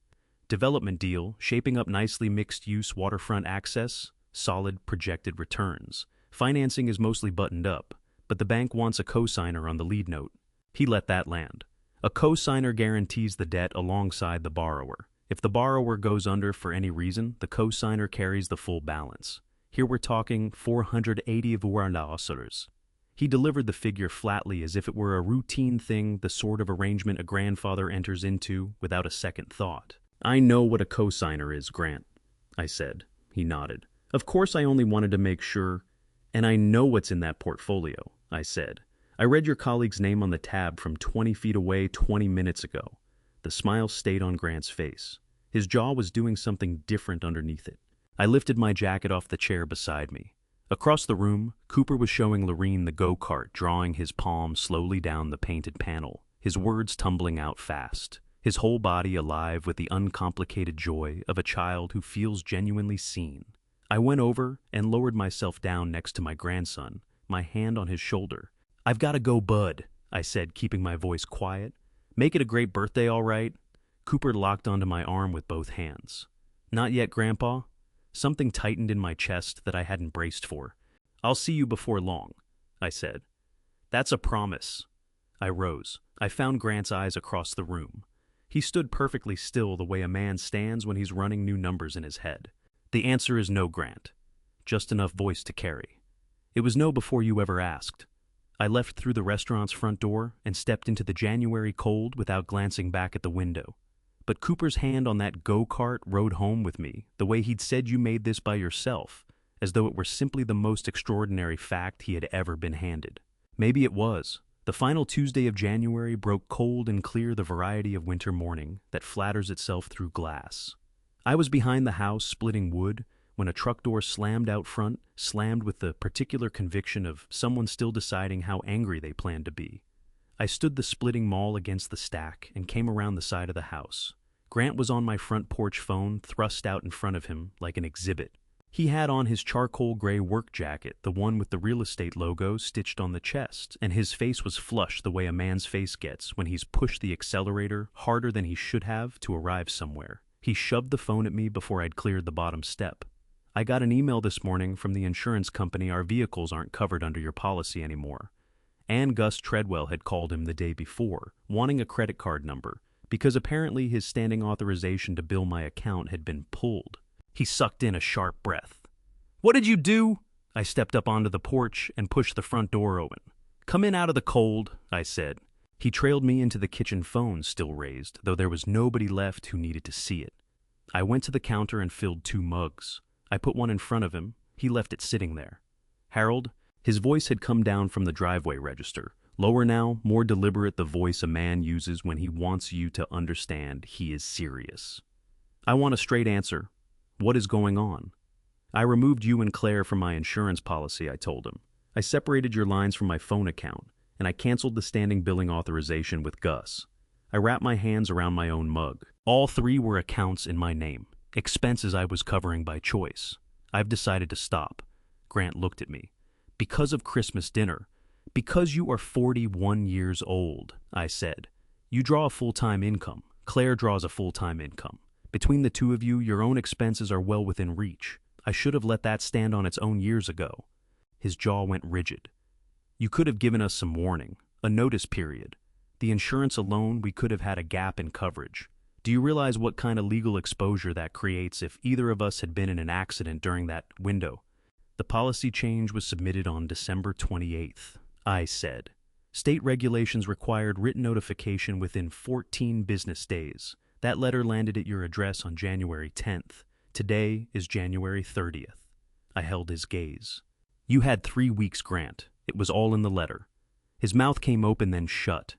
Development deal, shaping up nicely, mixed-use waterfront access, solid projected returns. Financing is mostly buttoned up, but the bank wants a cosigner on the lead note. He let that land. A cosigner guarantees the debt alongside the borrower. If the borrower goes under for any reason, the cosigner carries the full balance. Here we're talking 480 $400. He delivered the figure flatly as if it were a routine thing, the sort of arrangement a grandfather enters into without a second thought. "I know what a cosigner is, Grant," I said. He nodded. "Of course I only wanted to make sure. And I know what's in that portfolio," I said. "I read your colleague's name on the tab from 20 feet away 20 minutes ago." The smile stayed on Grant's face. His jaw was doing something different underneath it. I lifted my jacket off the chair beside me. Across the room, Cooper was showing Lorene the go-kart, drawing his palm slowly down the painted panel, his words tumbling out fast, his whole body alive with the uncomplicated joy of a child who feels genuinely seen. I went over and lowered myself down next to my grandson, my hand on his shoulder. "I've got to go, bud," I said, keeping my voice quiet. "Make it a great birthday, all right?" Cooper locked onto my arm with both hands. "Not yet, Grandpa." Something tightened in my chest that I hadn't braced for. "I'll see you before long," I said. "That's a promise." I rose. I found Grant's eyes across the room. He stood perfectly still, the way a man stands when he's running new numbers in his head. "The answer is no, Grant. Just enough voice to carry. It was no before you ever asked." I left through the restaurant's front door and stepped into the January cold without glancing back at the window. But Cooper's hand on that go-kart rode home with me, the way he'd said you made this by yourself, as though it were simply the most extraordinary fact he had ever been handed. Maybe it was. The final Tuesday of January broke cold and clear, the variety of winter morning that flatters itself through glass. I was behind the house splitting wood when a truck door slammed out front, slammed with the particular conviction of someone still deciding how angry they planned to be. I stood the splitting maul against the stack and came around the side of the house. Grant was on my front porch phone, thrust out in front of him like an exhibit. He had on his charcoal gray work jacket, the one with the real estate logo stitched on the chest, and his face was flushed the way a man's face gets when he's pushed the accelerator harder than he should have to arrive somewhere. He shoved the phone at me before I'd cleared the bottom step. "I got an email this morning from the insurance company. Our vehicles aren't covered under your policy anymore." And Gus Treadwell had called him the day before, wanting a credit card number, because apparently his standing authorization to bill my account had been pulled. He sucked in a sharp breath. "What did you do?" I stepped up onto the porch and pushed the front door open. "Come in out of the cold," I said. He trailed me into the kitchen phone, still raised, though there was nobody left who needed to see it. I went to the counter and filled 2 mugs. I put one in front of him. He left it sitting there. "Harold?" His voice had come down from the driveway register. Lower now, more deliberate, the voice a man uses when he wants you to understand he is serious. "I want a straight answer. What is going on?" "I removed you and Claire from my insurance policy," I told him. "I separated your lines from my phone account, and I canceled the standing billing authorization with Gus." I wrapped my hands around my own mug. All 3 were accounts in my name, expenses I was covering by choice. "I've decided to stop." Grant looked at me. "Because of Christmas dinner. Because you are 41 years old," I said. "You draw a full-time income. Claire draws a full-time income. Between the 2 of you, your own expenses are well within reach. I should have let that stand on its own years ago." His jaw went rigid. "You could have given us some warning, a notice period. The insurance alone, we could have had a gap in coverage. Do you realize what kind of legal exposure that creates if either of us had been in an accident during that window?" "The policy change was submitted on December 28th, I said. "State regulations required written notification within 14 business days. That letter landed at your address on January 10th. Today is January 30th. I held his gaze. "You had 3 weeks, Grant. It was all in the letter." His mouth came open, then shut.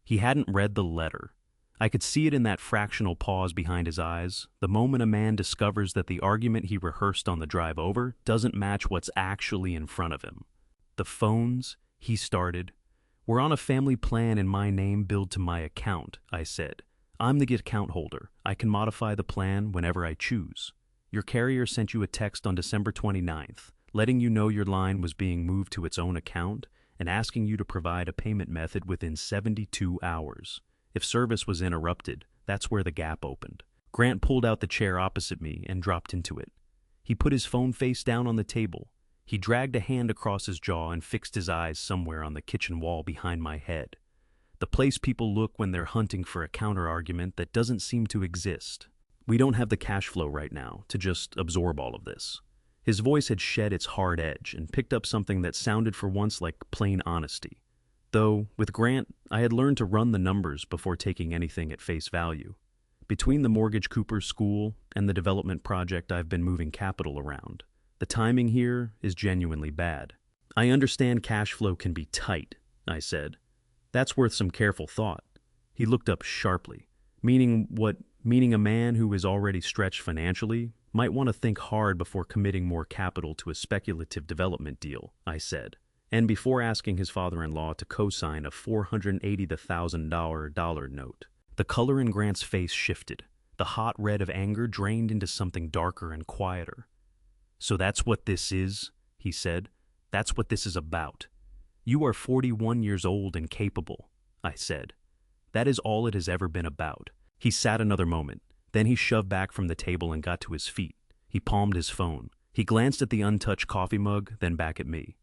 He hadn't read the letter. I could see it in that fractional pause behind his eyes, the moment a man discovers that the argument he rehearsed on the drive over doesn't match what's actually in front of him. "The phones," he started. "We're on a family plan in my name billed to my account," I said. "I'm the account holder. I can modify the plan whenever I choose. Your carrier sent you a text on December 29th, letting you know your line was being moved to its own account and asking you to provide a payment method within 72 hours. If service was interrupted, that's where the gap opened." Grant pulled out the chair opposite me and dropped into it. He put his phone face down on the table. He dragged a hand across his jaw and fixed his eyes somewhere on the kitchen wall behind my head. The place people look when they're hunting for a counter-argument that doesn't seem to exist. We don't have the cash flow right now to just absorb all of this. His voice had shed its hard edge and picked up something that sounded for once like plain honesty. Though, with Grant, I had learned to run the numbers before taking anything at face value. Between the mortgage Cooper's school and the development project I've been moving capital around, the timing here is genuinely bad. I understand cash flow can be tight, I said. That's worth some careful thought. He looked up sharply. Meaning what? Meaning a man who is already stretched financially might want to think hard before committing more capital to a speculative development deal, I said, and before asking his father-in-law to co-sign a $480,000 note. The color in Grant's face shifted. The hot red of anger drained into something darker and quieter. "So that's what this is," he said. "That's what this is about. You are 41 years old and capable," I said. "That is all it has ever been about." He sat another moment. Then he shoved back from the table and got to his feet. He palmed his phone. He glanced at the untouched coffee mug, then back at me.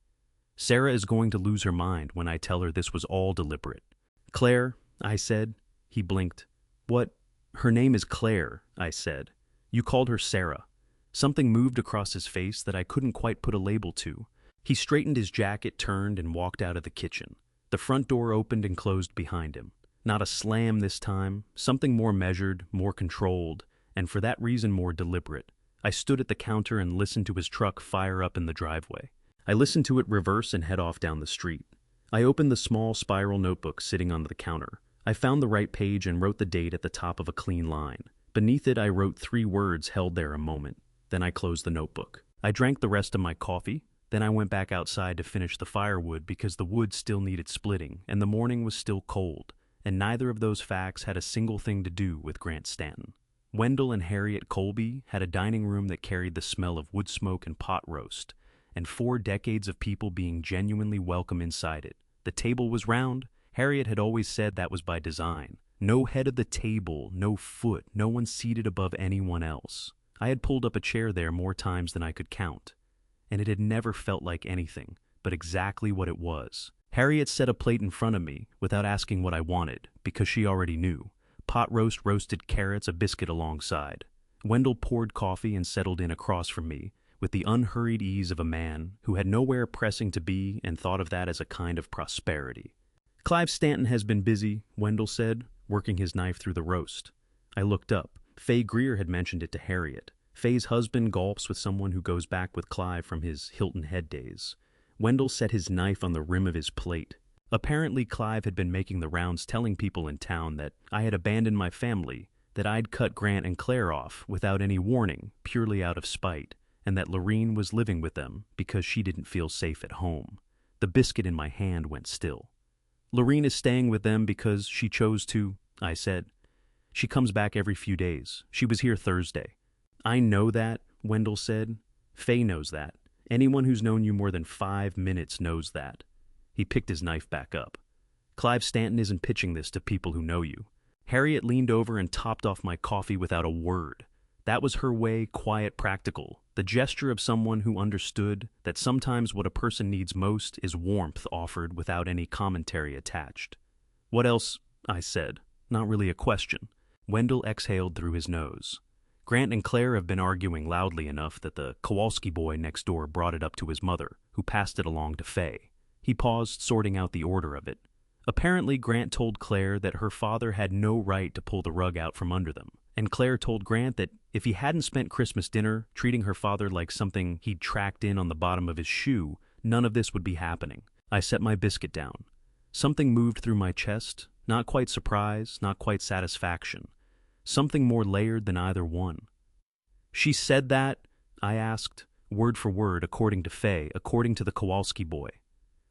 "Sarah is going to lose her mind when I tell her this was all deliberate." "Claire," I said. He blinked. "What? Her name is Claire," I said. "You called her Sarah." Something moved across his face that I couldn't quite put a label to. He straightened his jacket, turned, and walked out of the kitchen. The front door opened and closed behind him. Not a slam this time, something more measured, more controlled, and for that reason more deliberate. I stood at the counter and listened to his truck fire up in the driveway. I listened to it reverse and head off down the street. I opened the small spiral notebook sitting on the counter. I found the right page and wrote the date at the top of a clean line. Beneath it, I wrote 3 words held there a moment. Then I closed the notebook. I drank the rest of my coffee. Then I went back outside to finish the firewood because the wood still needed splitting and the morning was still cold, and neither of those facts had a single thing to do with Grant Stanton. Wendell and Harriet Colby had a dining room that carried the smell of wood smoke and pot roast, and 4 decades of people being genuinely welcome inside it. The table was round. Harriet had always said that was by design. No head of the table, no foot, no one seated above anyone else. I had pulled up a chair there more times than I could count, and it had never felt like anything but exactly what it was. Harriet set a plate in front of me without asking what I wanted, because she already knew. Pot roast, roasted carrots, a biscuit alongside. Wendell poured coffee and settled in across from me with the unhurried ease of a man who had nowhere pressing to be and thought of that as a kind of prosperity. "Clive Stanton has been busy," Wendell said, working his knife through the roast. I looked up. Fay Greer had mentioned it to Harriet. Fay's husband golfs with someone who goes back with Clive from his Hilton Head days. Wendell set his knife on the rim of his plate. Apparently, Clive had been making the rounds telling people in town that I had abandoned my family, that I'd cut Grant and Claire off without any warning, purely out of spite, and that Lorene was living with them because she didn't feel safe at home. The biscuit in my hand went still. "Lorene is staying with them because she chose to," I said. "She comes back every few days. She was here Thursday." "I know that," Wendell said. "Fay knows that. Anyone who's known you more than 5 minutes knows that." He picked his knife back up. "Clive Stanton isn't pitching this to people who know you." Harriet leaned over and topped off my coffee without a word. That was her way, quiet, practical, the gesture of someone who understood that sometimes what a person needs most is warmth offered without any commentary attached. "What else?" I said, not really a question. Wendell exhaled through his nose. "Grant and Claire have been arguing loudly enough that the Kowalski boy next door brought it up to his mother, who passed it along to Fay." He paused, sorting out the order of it. "Apparently, Grant told Claire that her father had no right to pull the rug out from under them. And Claire told Grant that if he hadn't spent Christmas dinner treating her father like something he'd tracked in on the bottom of his shoe, none of this would be happening." I set my biscuit down. Something moved through my chest, not quite surprise, not quite satisfaction. Something more layered than either one. "She said that?" I asked, word for word, according to Fay, according to the Kowalski boy.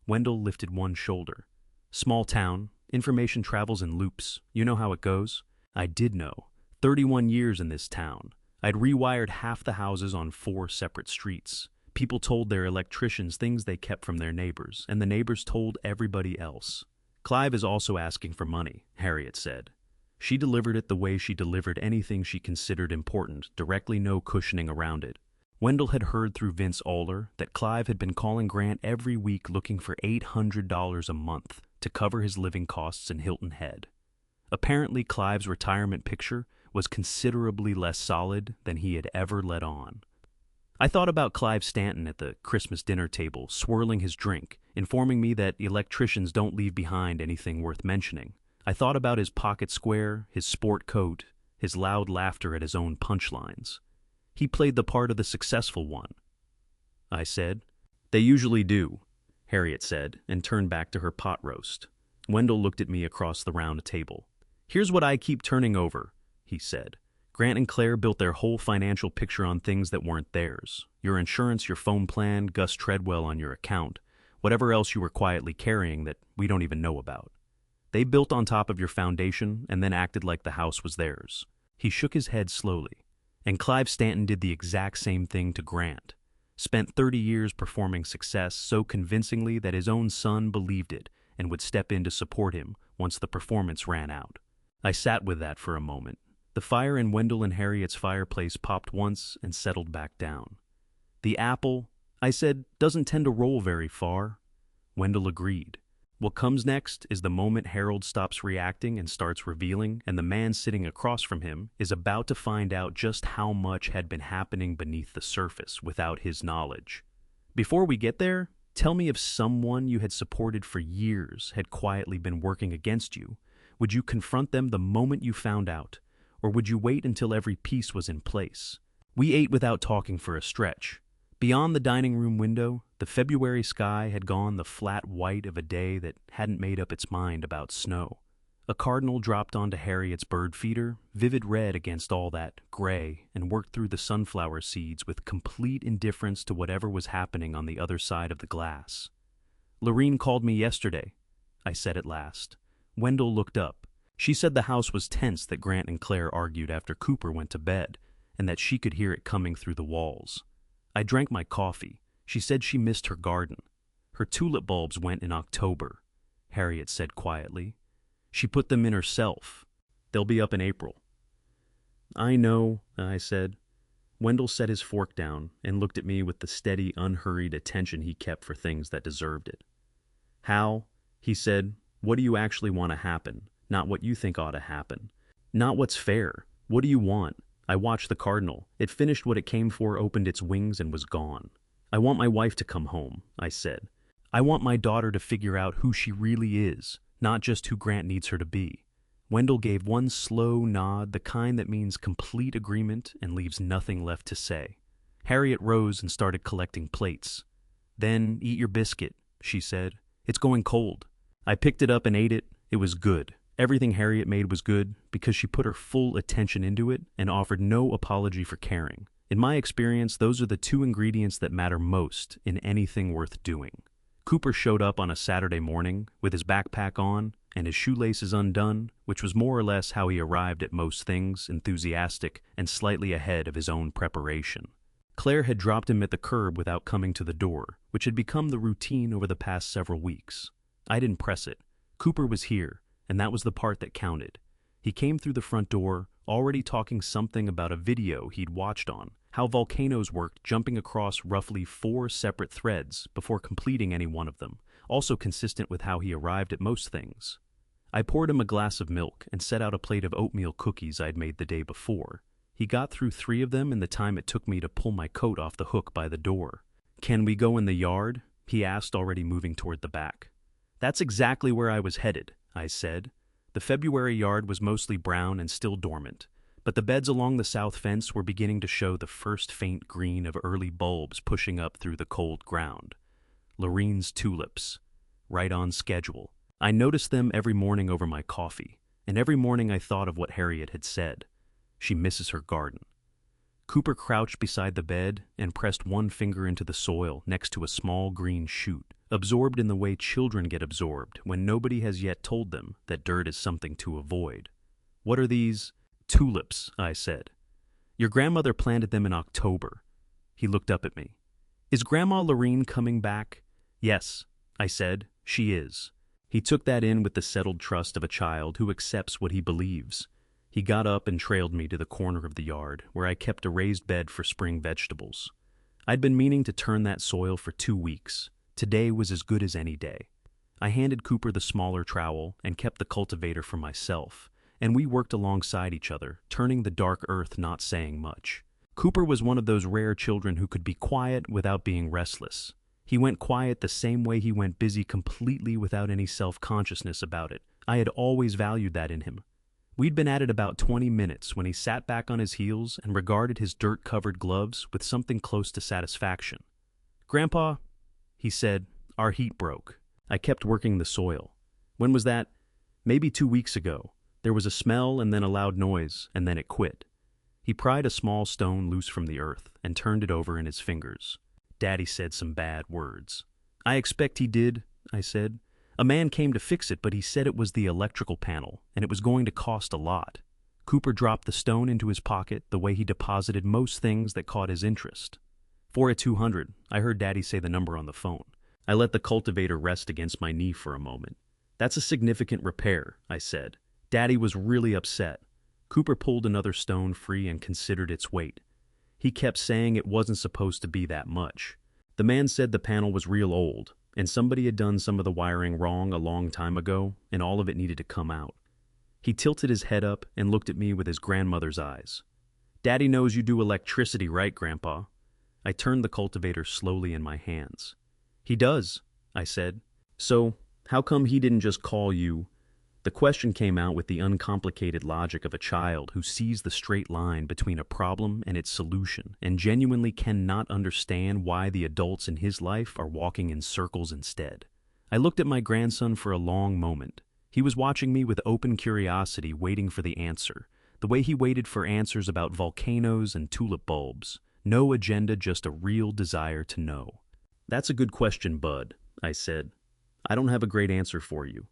Wendell lifted one shoulder. "Small town. Information travels in loops. You know how it goes." I did know. 31 years in this town. I'd rewired half the houses on 4 separate streets. People told their electricians things they kept from their neighbors, and the neighbors told everybody else. "Clive is also asking for money," Harriet said. She delivered it the way she delivered anything she considered important, directly, no cushioning around it. Wendell had heard through Vince Oller that Clive had been calling Grant every week looking for $800 a month to cover his living costs in Hilton Head. Apparently, Clive's retirement picture was considerably less solid than he had ever let on. I thought about Clive Stanton at the Christmas dinner table, swirling his drink, informing me that electricians don't leave behind anything worth mentioning. I thought about his pocket square, his sport coat, his loud laughter at his own punchlines. He played the part of the successful one. I said. They usually do, Harriet said, and turned back to her pot roast. Wendell looked at me across the round table. Here's what I keep turning over, he said. Grant and Claire built their whole financial picture on things that weren't theirs. Your insurance, your phone plan, Gus Treadwell on your account, whatever else you were quietly carrying that we don't even know about. They built on top of your foundation and then acted like the house was theirs. He shook his head slowly. And Clive Stanton did the exact same thing to Grant. Spent 30 years performing success so convincingly that his own son believed it and would step in to support him once the performance ran out. I sat with that for a moment. The fire in Wendell and Harriet's fireplace popped once and settled back down. The apple, I said, doesn't tend to roll very far. Wendell agreed. What comes next is the moment Harold stops reacting and starts revealing, and the man sitting across from him is about to find out just how much had been happening beneath the surface without his knowledge. Before we get there, tell me if someone you had supported for years had quietly been working against you. Would you confront them the moment you found out, or would you wait until every piece was in place? We ate without talking for a stretch. Beyond the dining room window, the February sky had gone the flat white of a day that hadn't made up its mind about snow. A cardinal dropped onto Harriet's bird feeder, vivid red against all that gray, and worked through the sunflower seeds with complete indifference to whatever was happening on the other side of the glass. Lorene called me yesterday, I said at last. Wendell looked up. She said the house was tense that Grant and Claire argued after Cooper went to bed, and that she could hear it coming through the walls. I drank my coffee. She said she missed her garden. Her tulip bulbs went in October, Harriet said quietly. She put them in herself. They'll be up in April. I know, I said. Wendell set his fork down and looked at me with the steady, unhurried attention he kept for things that deserved it. Hal, he said, what do you actually want to happen? Not what you think ought to happen. Not what's fair. What do you want? I watched the cardinal. It finished what it came for, opened its wings, and was gone. I want my wife to come home, I said. I want my daughter to figure out who she really is, not just who Grant needs her to be. Wendell gave one slow nod, the kind that means complete agreement and leaves nothing left to say. Harriet rose and started collecting plates. Then eat your biscuit, she said. It's going cold. I picked it up and ate it. It was good. Everything Harriet made was good because she put her full attention into it and offered no apology for caring. In my experience, those are the two ingredients that matter most in anything worth doing. Cooper showed up on a Saturday morning with his backpack on and his shoelaces undone, which was more or less how he arrived at most things, enthusiastic and slightly ahead of his own preparation. Claire had dropped him at the curb without coming to the door, which had become the routine over the past several weeks. I didn't press it. Cooper was here, and that was the part that counted. He came through the front door, already talking something about a video he'd watched on, how volcanoes worked, jumping across roughly 4 separate threads before completing any one of them, also consistent with how he arrived at most things. I poured him a glass of milk and set out a plate of oatmeal cookies I'd made the day before. He got through 3 of them in the time it took me to pull my coat off the hook by the door. Can we go in the yard? He asked, already moving toward the back. That's exactly where I was headed, I said. The February yard was mostly brown and still dormant, but the beds along the south fence were beginning to show the first faint green of early bulbs pushing up through the cold ground. Lorene's tulips. Right on schedule. I noticed them every morning over my coffee, and every morning I thought of what Harriet had said. She misses her garden. Cooper crouched beside the bed and pressed one finger into the soil next to a small green shoot, absorbed in the way children get absorbed when nobody has yet told them that dirt is something to avoid. What are these? Tulips, I said. Your grandmother planted them in October. He looked up at me. Is Grandma Lorene coming back? Yes, I said. She is. He took that in with the settled trust of a child who accepts what he believes. He got up and trailed me to the corner of the yard, where I kept a raised bed for spring vegetables. I'd been meaning to turn that soil for 2 weeks. Today was as good as any day. I handed Cooper the smaller trowel and kept the cultivator for myself, and we worked alongside each other, turning the dark earth, not saying much. Cooper was one of those rare children who could be quiet without being restless. He went quiet the same way he went busy, completely without any self-consciousness about it. I had always valued that in him. We'd been at it about 20 minutes when he sat back on his heels and regarded his dirt-covered gloves with something close to satisfaction. "Grandpa," he said, "our heat broke." I kept working the soil. "When was that?" "Maybe 2 weeks ago. There was a smell and then a loud noise, and then it quit." He pried a small stone loose from the earth and turned it over in his fingers. "Daddy said some bad words." "I expect he did," I said. "A man came to fix it, but he said it was the electrical panel, and it was going to cost a lot." Cooper dropped the stone into his pocket the way he deposited most things that caught his interest. "4 at 200, I heard Daddy say the number on the phone." I let the cultivator rest against my knee for a moment. "That's a significant repair," I said. Daddy was really upset. Cooper pulled another stone free and considered its weight. He kept saying it wasn't supposed to be that much. The man said the panel was real old, and somebody had done some of the wiring wrong a long time ago, and all of it needed to come out. He tilted his head up and looked at me with his grandmother's eyes. "Daddy knows you do electricity, right, Grandpa?" I turned the cultivator slowly in my hands. "He does," I said. "So, how come he didn't just call you?" The question came out with the uncomplicated logic of a child who sees the straight line between a problem and its solution and genuinely cannot understand why the adults in his life are walking in circles instead. I looked at my grandson for a long moment. He was watching me with open curiosity, waiting for the answer, the way he waited for answers about volcanoes and tulip bulbs. No agenda, just a real desire to know. "That's a good question, Bud," I said. "I don't have a great answer for you."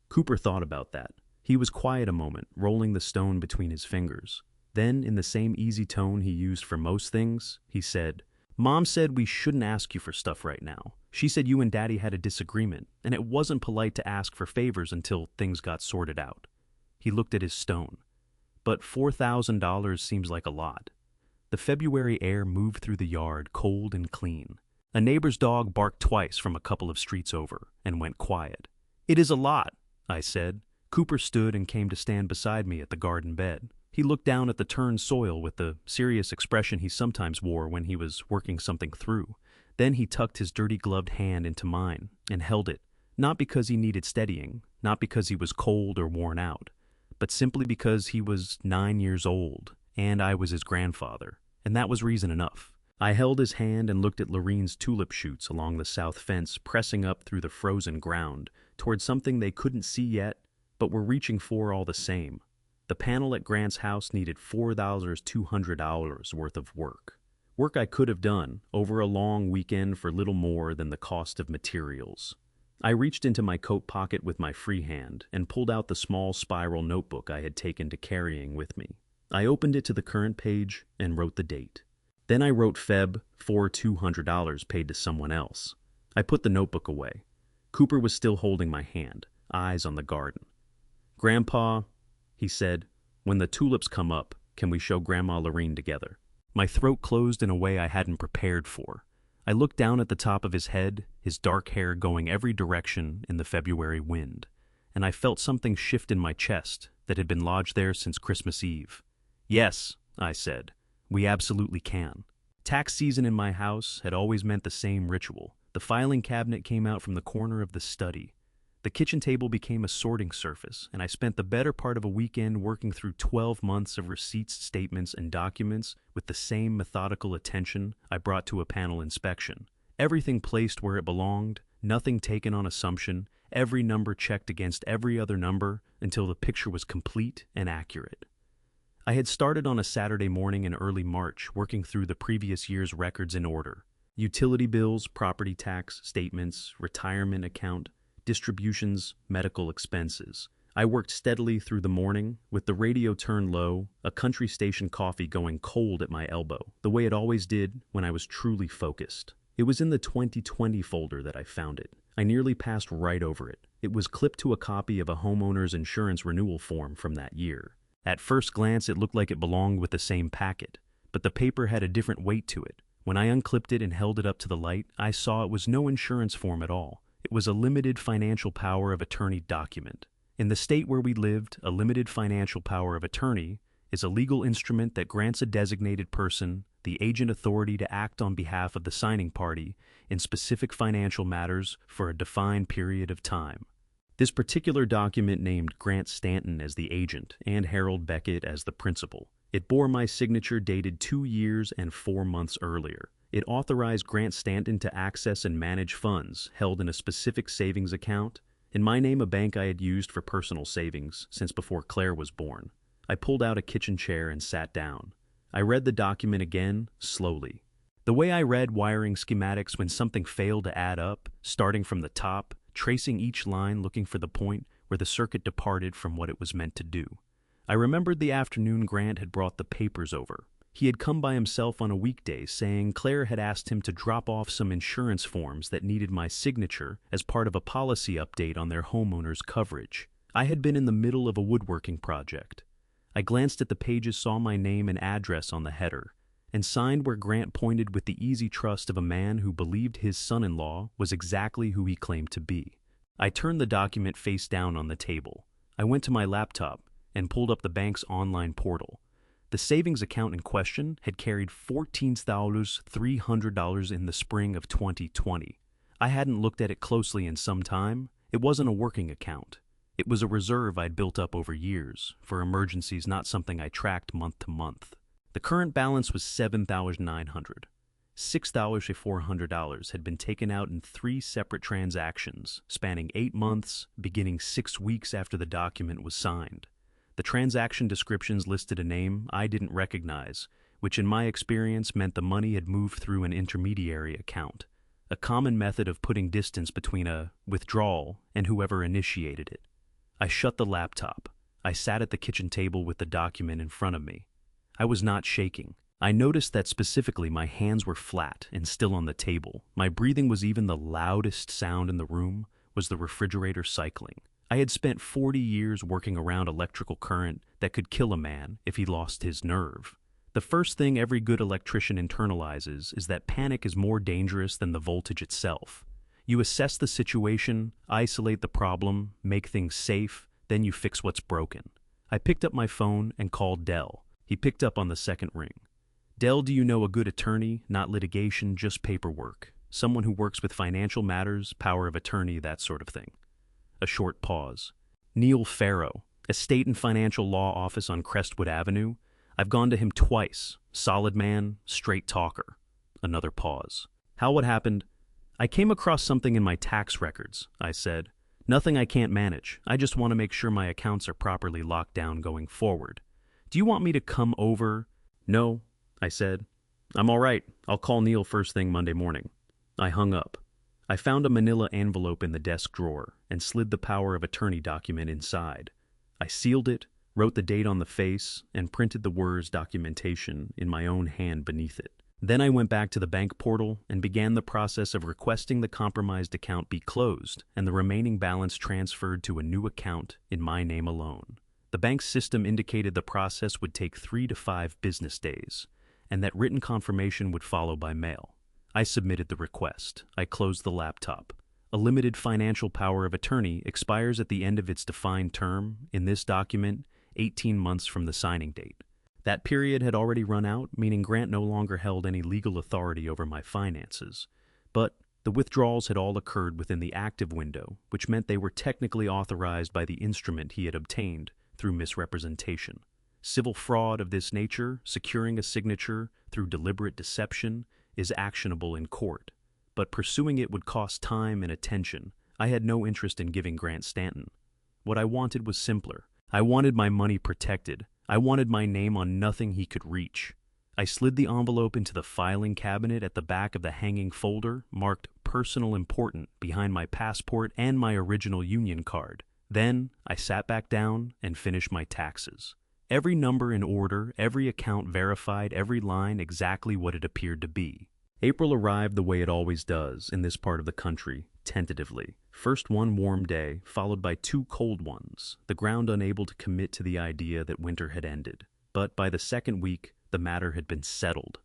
Cooper thought about that. He was quiet a moment, rolling the stone between his fingers. Then, in the same easy tone he used for most things, he said, "Mom said we shouldn't ask you for stuff right now. She said you and Daddy had a disagreement, and it wasn't polite to ask for favors until things got sorted out." He looked at his stone. "But $4,000 seems like a lot." The February air moved through the yard, cold and clean. A neighbor's dog barked twice from a couple of streets over and went quiet. "It is a lot," I said. Cooper stood and came to stand beside me at the garden bed. He looked down at the turned soil with the serious expression he sometimes wore when he was working something through. Then he tucked his dirty gloved hand into mine and held it, not because he needed steadying, not because he was cold or worn out, but simply because he was 9 years old and I was his grandfather, and that was reason enough. I held his hand and looked at Lorene's tulip shoots along the south fence, pressing up through the frozen ground toward something they couldn't see yet, but were reaching for all the same. The panel at Grant's house needed $4,200 worth of work. Work I could have done over a long weekend for little more than the cost of materials. I reached into my coat pocket with my free hand and pulled out the small spiral notebook I had taken to carrying with me. I opened it to the current page and wrote the date. Then I wrote Feb. $4,200 paid to someone else. I put the notebook away. Cooper was still holding my hand, eyes on the garden. "Grandpa," he said, "when the tulips come up, can we show Grandma Lorene together?" My throat closed in a way I hadn't prepared for. I looked down at the top of his head, his dark hair going every direction in the February wind, and I felt something shift in my chest that had been lodged there since Christmas Eve. "Yes," I said. "We absolutely can." Tax season in my house had always meant the same ritual. The filing cabinet came out from the corner of the study. The kitchen table became a sorting surface, and I spent the better part of a weekend working through 12 months of receipts, statements, and documents with the same methodical attention I brought to a panel inspection. Everything placed where it belonged, nothing taken on assumption, every number checked against every other number until the picture was complete and accurate. I had started on a Saturday morning in early March, working through the previous year's records in order. Utility bills, property tax, statements, retirement account, distributions, medical expenses. I worked steadily through the morning, with the radio turned low, a country station coffee going cold at my elbow, the way it always did when I was truly focused. It was in the 2020 folder that I found it. I nearly passed right over it. It was clipped to a copy of a homeowner's insurance renewal form from that year. At first glance, it looked like it belonged with the same packet, but the paper had a different weight to it. When I unclipped it and held it up to the light, I saw it was no insurance form at all. It was a limited financial power of attorney document. In the state where we lived, a limited financial power of attorney is a legal instrument that grants a designated person the agent authority to act on behalf of the signing party in specific financial matters for a defined period of time. This particular document named Grant Stanton as the agent and Harold Beckett as the principal. It bore my signature dated 2 years and 4 months earlier. It authorized Grant Stanton to access and manage funds held in a specific savings account, in my name a bank I had used for personal savings since before Claire was born. I pulled out a kitchen chair and sat down. I read the document again, slowly. The way I read wiring schematics when something failed to add up, starting from the top, tracing each line looking for the point where the circuit departed from what it was meant to do. I remembered the afternoon Grant had brought the papers over. He had come by himself on a weekday saying Claire had asked him to drop off some insurance forms that needed my signature as part of a policy update on their homeowner's coverage. I had been in the middle of a woodworking project. I glanced at the pages, saw my name and address on the header, and signed where Grant pointed with the easy trust of a man who believed his son-in-law was exactly who he claimed to be. I turned the document face down on the table. I went to my laptop and pulled up the bank's online portal. The savings account in question had carried $14,300 in the spring of 2020. I hadn't looked at it closely in some time. It wasn't a working account. It was a reserve I'd built up over years, for emergencies, not something I tracked month to month. The current balance was $7,900. $6,400 had been taken out in 3 separate transactions, spanning 8 months, beginning 6 weeks after the document was signed. The transaction descriptions listed a name I didn't recognize, which in my experience meant the money had moved through an intermediary account, a common method of putting distance between a withdrawal and whoever initiated it. I shut the laptop. I sat at the kitchen table with the document in front of me. I was not shaking. I noticed that specifically my hands were flat and still on the table. My breathing was even the loudest sound in the room was the refrigerator cycling. I had spent 40 years working around electrical current that could kill a man if he lost his nerve. The first thing every good electrician internalizes is that panic is more dangerous than the voltage itself. You assess the situation, isolate the problem, make things safe, then you fix what's broken. I picked up my phone and called Dell. He picked up on the second ring. Dell, do you know a good attorney? Not litigation, just paperwork. Someone who works with financial matters, power of attorney, that sort of thing. A short pause. Neil Farrow, Estate and Financial Law Office on Crestwood Avenue. I've gone to him twice. Solid man, straight talker. Another pause. How what happened? I came across something in my tax records, I said. Nothing I can't manage. I just want to make sure my accounts are properly locked down going forward. Do you want me to come over? No, I said. I'm all right. I'll call Neil first thing Monday morning. I hung up. I found a manila envelope in the desk drawer and slid the power of attorney document inside. I sealed it, wrote the date on the face, and printed the words documentation in my own hand beneath it. Then I went back to the bank portal and began the process of requesting the compromised account be closed and the remaining balance transferred to a new account in my name alone. The bank's system indicated the process would take 3 to 5 business days, and that written confirmation would follow by mail. I submitted the request. I closed the laptop. A limited financial power of attorney expires at the end of its defined term, in this document, 18 months from the signing date. That period had already run out, meaning Grant no longer held any legal authority over my finances. But the withdrawals had all occurred within the active window, which meant they were technically authorized by the instrument he had obtained through misrepresentation. Civil fraud of this nature, securing a signature through deliberate deception, is actionable in court. But pursuing it would cost time and attention. I had no interest in giving Grant Stanton. What I wanted was simpler. I wanted my money protected. I wanted my name on nothing he could reach. I slid the envelope into the filing cabinet at the back of the hanging folder, marked Personal Important behind my passport and my original union card. Then I sat back down and finished my taxes. Every number in order, every account verified, every line exactly what it appeared to be. April arrived the way it always does in this part of the country, tentatively. First one warm day, followed by 2 cold ones, the ground unable to commit to the idea that winter had ended. But by the second week, the matter had been settled.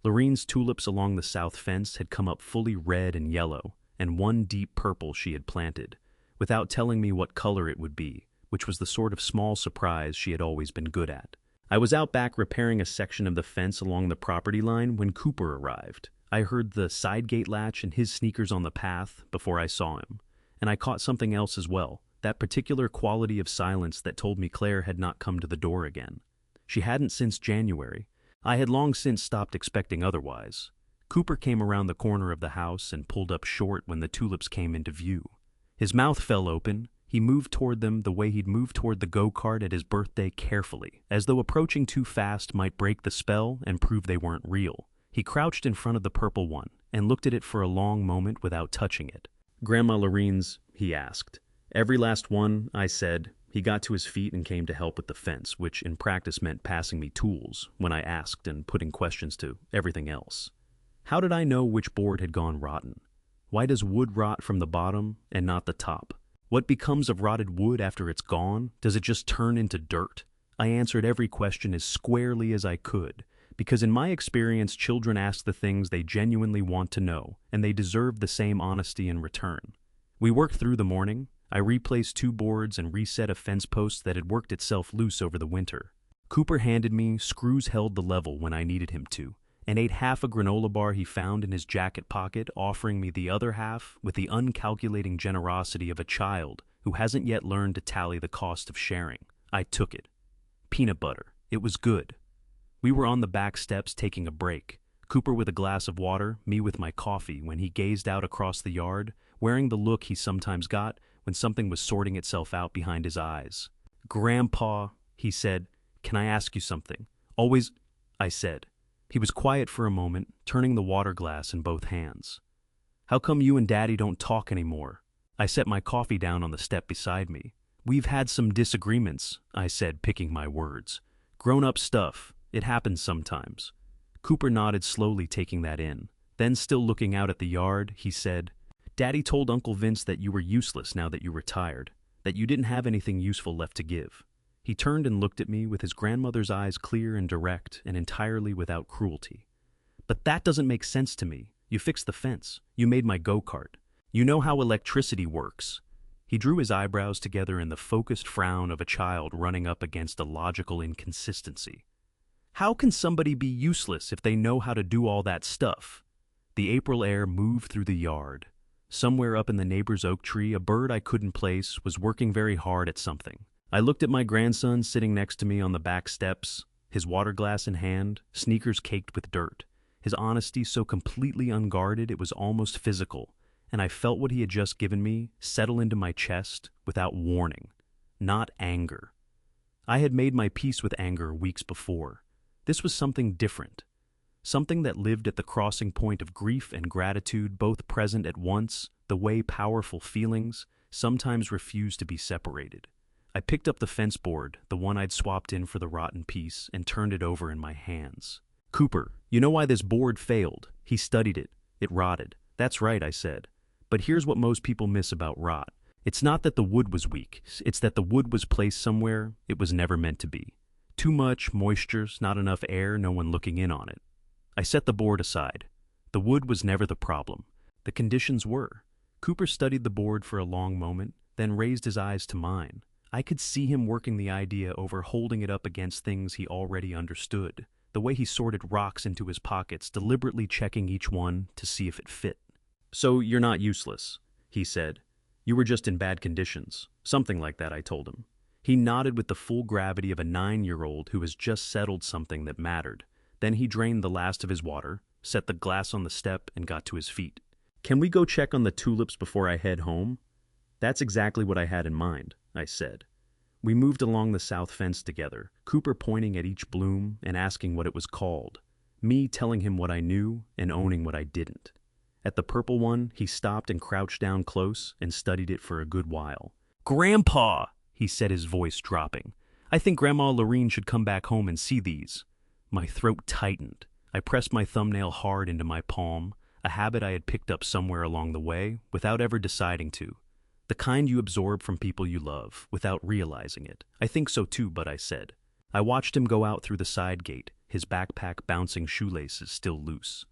Lorene's tulips along the south fence had come up fully red and yellow, and one deep purple she had planted, without telling me what color it would be, which was the sort of small surprise she had always been good at. I was out back repairing a section of the fence along the property line when Cooper arrived. I heard the side gate latch and his sneakers on the path before I saw him. And I caught something else as well, that particular quality of silence that told me Claire had not come to the door again. She hadn't since January. I had long since stopped expecting otherwise. Cooper came around the corner of the house and pulled up short when the tulips came into view. His mouth fell open. He moved toward them the way he'd moved toward the go-kart at his birthday, carefully, as though approaching too fast might break the spell and prove they weren't real. He crouched in front of the purple one and looked at it for a long moment without touching it. "Grandma Lorene's?" he asked. "Every last one," I said. He got to his feet and came to help with the fence, which in practice meant passing me tools when I asked and putting questions to everything else. How did I know which board had gone rotten? Why does wood rot from the bottom and not the top? What becomes of rotted wood after it's gone? Does it just turn into dirt? I answered every question as squarely as I could, because in my experience, children ask the things they genuinely want to know, and they deserve the same honesty in return. We worked through the morning. I replaced 2 boards and reset a fence post that had worked itself loose over the winter. Cooper handed me screws held the level when I needed him to, and ate half a granola bar he found in his jacket pocket, offering me the other half with the uncalculating generosity of a child who hasn't yet learned to tally the cost of sharing. I took it. Peanut butter. It was good. We were on the back steps taking a break, Cooper with a glass of water, me with my coffee, when he gazed out across the yard, wearing the look he sometimes got when something was sorting itself out behind his eyes. "Grandpa," he said, "can I ask you something?" "Always," I said. He was quiet for a moment, turning the water glass in both hands. "How come you and Daddy don't talk anymore?" I set my coffee down on the step beside me. "We've had some disagreements," I said, picking my words. "Grown-up stuff. It happens sometimes." Cooper nodded slowly, taking that in. Then, still looking out at the yard, he said, "Daddy told Uncle Vince that you were useless now that you retired, that you didn't have anything useful left to give." He turned and looked at me with his grandmother's eyes clear and direct and entirely without cruelty. "But that doesn't make sense to me. You fixed the fence. You made my go-kart. You know how electricity works." He drew his eyebrows together in the focused frown of a child running up against a logical inconsistency. "How can somebody be useless if they know how to do all that stuff?" The April air moved through the yard. Somewhere up in the neighbor's oak tree, a bird I couldn't place was working very hard at something. I looked at my grandson sitting next to me on the back steps, his water glass in hand, sneakers caked with dirt, his honesty so completely unguarded it was almost physical, and I felt what he had just given me settle into my chest without warning. Not anger. I had made my peace with anger weeks before. This was something different. Something that lived at the crossing point of grief and gratitude, both present at once, the way powerful feelings sometimes refuse to be separated. I picked up the fence board, the one I'd swapped in for the rotten piece, and turned it over in my hands. "Cooper, you know why this board failed?" He studied it. "It rotted." "That's right," I said. "But here's what most people miss about rot. It's not that the wood was weak. It's that the wood was placed somewhere it was never meant to be. Too much moisture, not enough air, no one looking in on it." I set the board aside. The wood was never the problem. The conditions were. Cooper studied the board for a long moment, then raised his eyes to mine. I could see him working the idea over, holding it up against things he already understood, the way he sorted rocks into his pockets, deliberately checking each one to see if it fit. "So you're not useless," he said. "You were just in bad conditions." "Something like that," I told him. He nodded with the full gravity of a 9-year-old who has just settled something that mattered. Then he drained the last of his water, set the glass on the step, and got to his feet. "Can we go check on the tulips before I head home?" "That's exactly what I had in mind," I said. We moved along the south fence together, Cooper pointing at each bloom and asking what it was called, me telling him what I knew and owning what I didn't. At the purple one, he stopped and crouched down close and studied it for a good while. "Grandpa," he said, his voice dropping, "I think Grandma Lorene should come back home and see these." My throat tightened. I pressed my thumbnail hard into my palm, a habit I had picked up somewhere along the way without ever deciding to. The kind you absorb from people you love without realizing it. "I think so too," but I said. I watched him go out through the side gate, his backpack bouncing shoelaces still loose.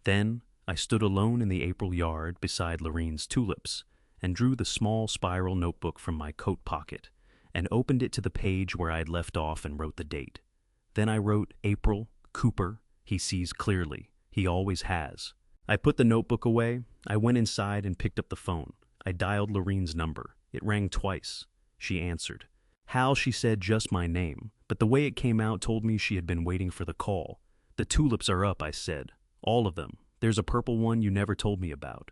Then I stood alone in the April yard beside Lorene's tulips and drew the small spiral notebook from my coat pocket and opened it to the page where I had left off and wrote the date. Then I wrote April, Cooper. He sees clearly. He always has. I put the notebook away. I went inside and picked up the phone. I dialed Lorene's number. It rang twice. She answered. Hal, she said, just my name, but the way it came out told me she had been waiting for the call. The tulips are up, I said. All of them. There's a purple one you never told me about.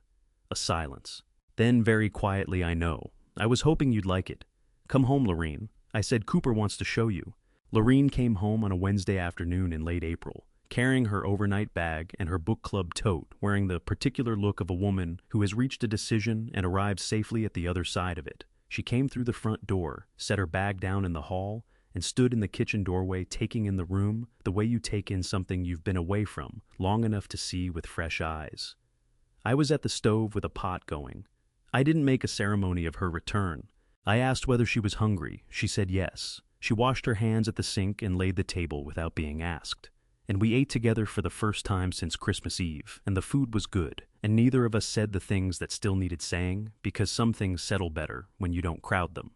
A silence. Then, very quietly, I know. I was hoping you'd like it. Come home, Lorene. I said Cooper wants to show you. Lorene came home on a Wednesday afternoon in late April, carrying her overnight bag and her book club tote, wearing the particular look of a woman who has reached a decision and arrived safely at the other side of it. She came through the front door, set her bag down in the hall, and stood in the kitchen doorway taking in the room the way you take in something you've been away from long enough to see with fresh eyes. I was at the stove with a pot going. I didn't make a ceremony of her return. I asked whether she was hungry. She said yes. She washed her hands at the sink and laid the table without being asked. And we ate together for the first time since Christmas Eve, and the food was good, and neither of us said the things that still needed saying, because some things settle better when you don't crowd them.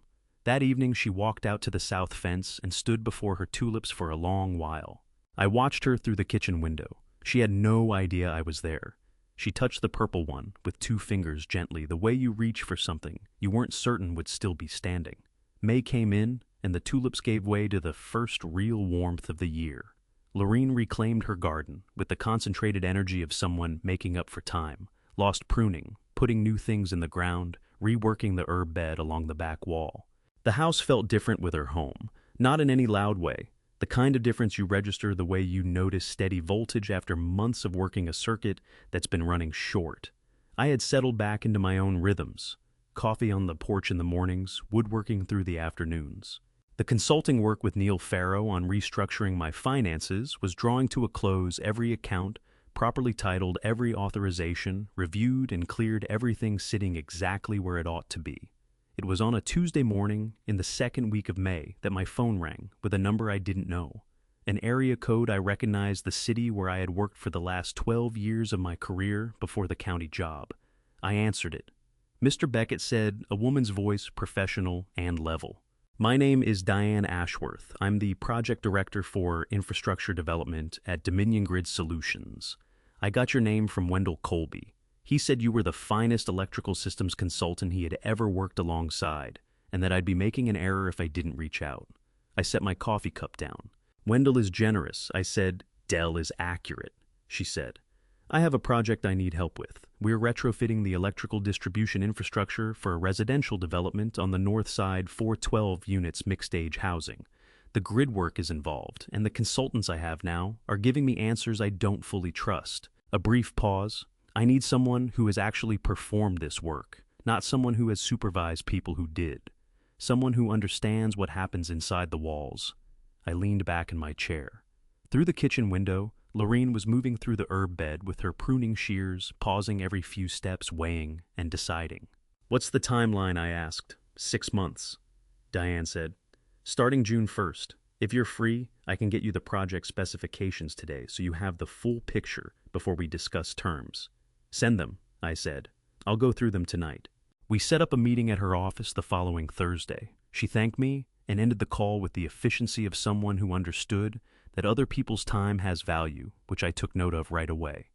That evening she walked out to the south fence and stood before her tulips for a long while. I watched her through the kitchen window. She had no idea I was there. She touched the purple one with 2 fingers gently, the way you reach for something you weren't certain would still be standing. May came in, and the tulips gave way to the first real warmth of the year. Lorene reclaimed her garden with the concentrated energy of someone making up for time, lost pruning, putting new things in the ground, reworking the herb bed along the back wall. The house felt different with her home, not in any loud way, the kind of difference you register the way you notice steady voltage after months of working a circuit that's been running short. I had settled back into my own rhythms, coffee on the porch in the mornings, woodworking through the afternoons. The consulting work with Neil Farrow on restructuring my finances was drawing to a close. Every account, properly titled, every authorization, reviewed and cleared, everything sitting exactly where it ought to be. It was on a Tuesday morning in the second week of May that my phone rang with a number I didn't know. An area code I recognized, the city where I had worked for the last 12 years of my career before the county job. I answered it. Mr. Beckett said, a woman's voice, professional and level. My name is Diane Ashworth. I'm the project director for infrastructure development at Dominion Grid Solutions. I got your name from Wendell Colby. He said you were the finest electrical systems consultant he had ever worked alongside, and that I'd be making an error if I didn't reach out. I set my coffee cup down. Wendell is generous. I said, Dell is accurate, she said. I have a project I need help with. We're retrofitting the electrical distribution infrastructure for a residential development on the north side, 412 units mixed-age housing. The grid work is involved, and the consultants I have now are giving me answers I don't fully trust. A brief pause. I need someone who has actually performed this work, not someone who has supervised people who did. Someone who understands what happens inside the walls. I leaned back in my chair. Through the kitchen window, Lorene was moving through the herb bed with her pruning shears, pausing every few steps, weighing and deciding. What's the timeline, I asked. 6 months. Diane said, starting June 1st. If you're free, I can get you the project specifications today so you have the full picture before we discuss terms. Send them, I said. I'll go through them tonight. We set up a meeting at her office the following Thursday. She thanked me and ended the call with the efficiency of someone who understood that other people's time has value, which I took note of right away.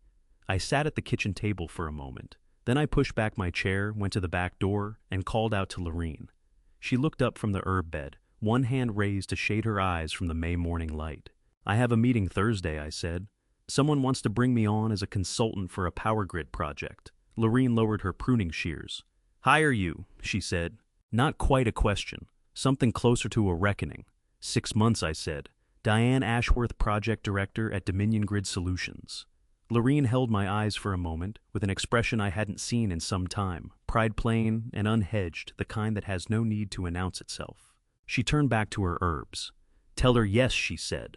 I sat at the kitchen table for a moment. Then I pushed back my chair, went to the back door, and called out to Lorene. She looked up from the herb bed, one hand raised to shade her eyes from the May morning light. I have a meeting Thursday, I said. Someone wants to bring me on as a consultant for a power grid project. Lorene lowered her pruning shears. Hire you, she said. Not quite a question. Something closer to a reckoning. 6 months, I said. Diane Ashworth, project director at Dominion Grid Solutions. Lorene held my eyes for a moment with an expression I hadn't seen in some time, pride plain and unhedged, the kind that has no need to announce itself. She turned back to her herbs. Tell her yes, she said.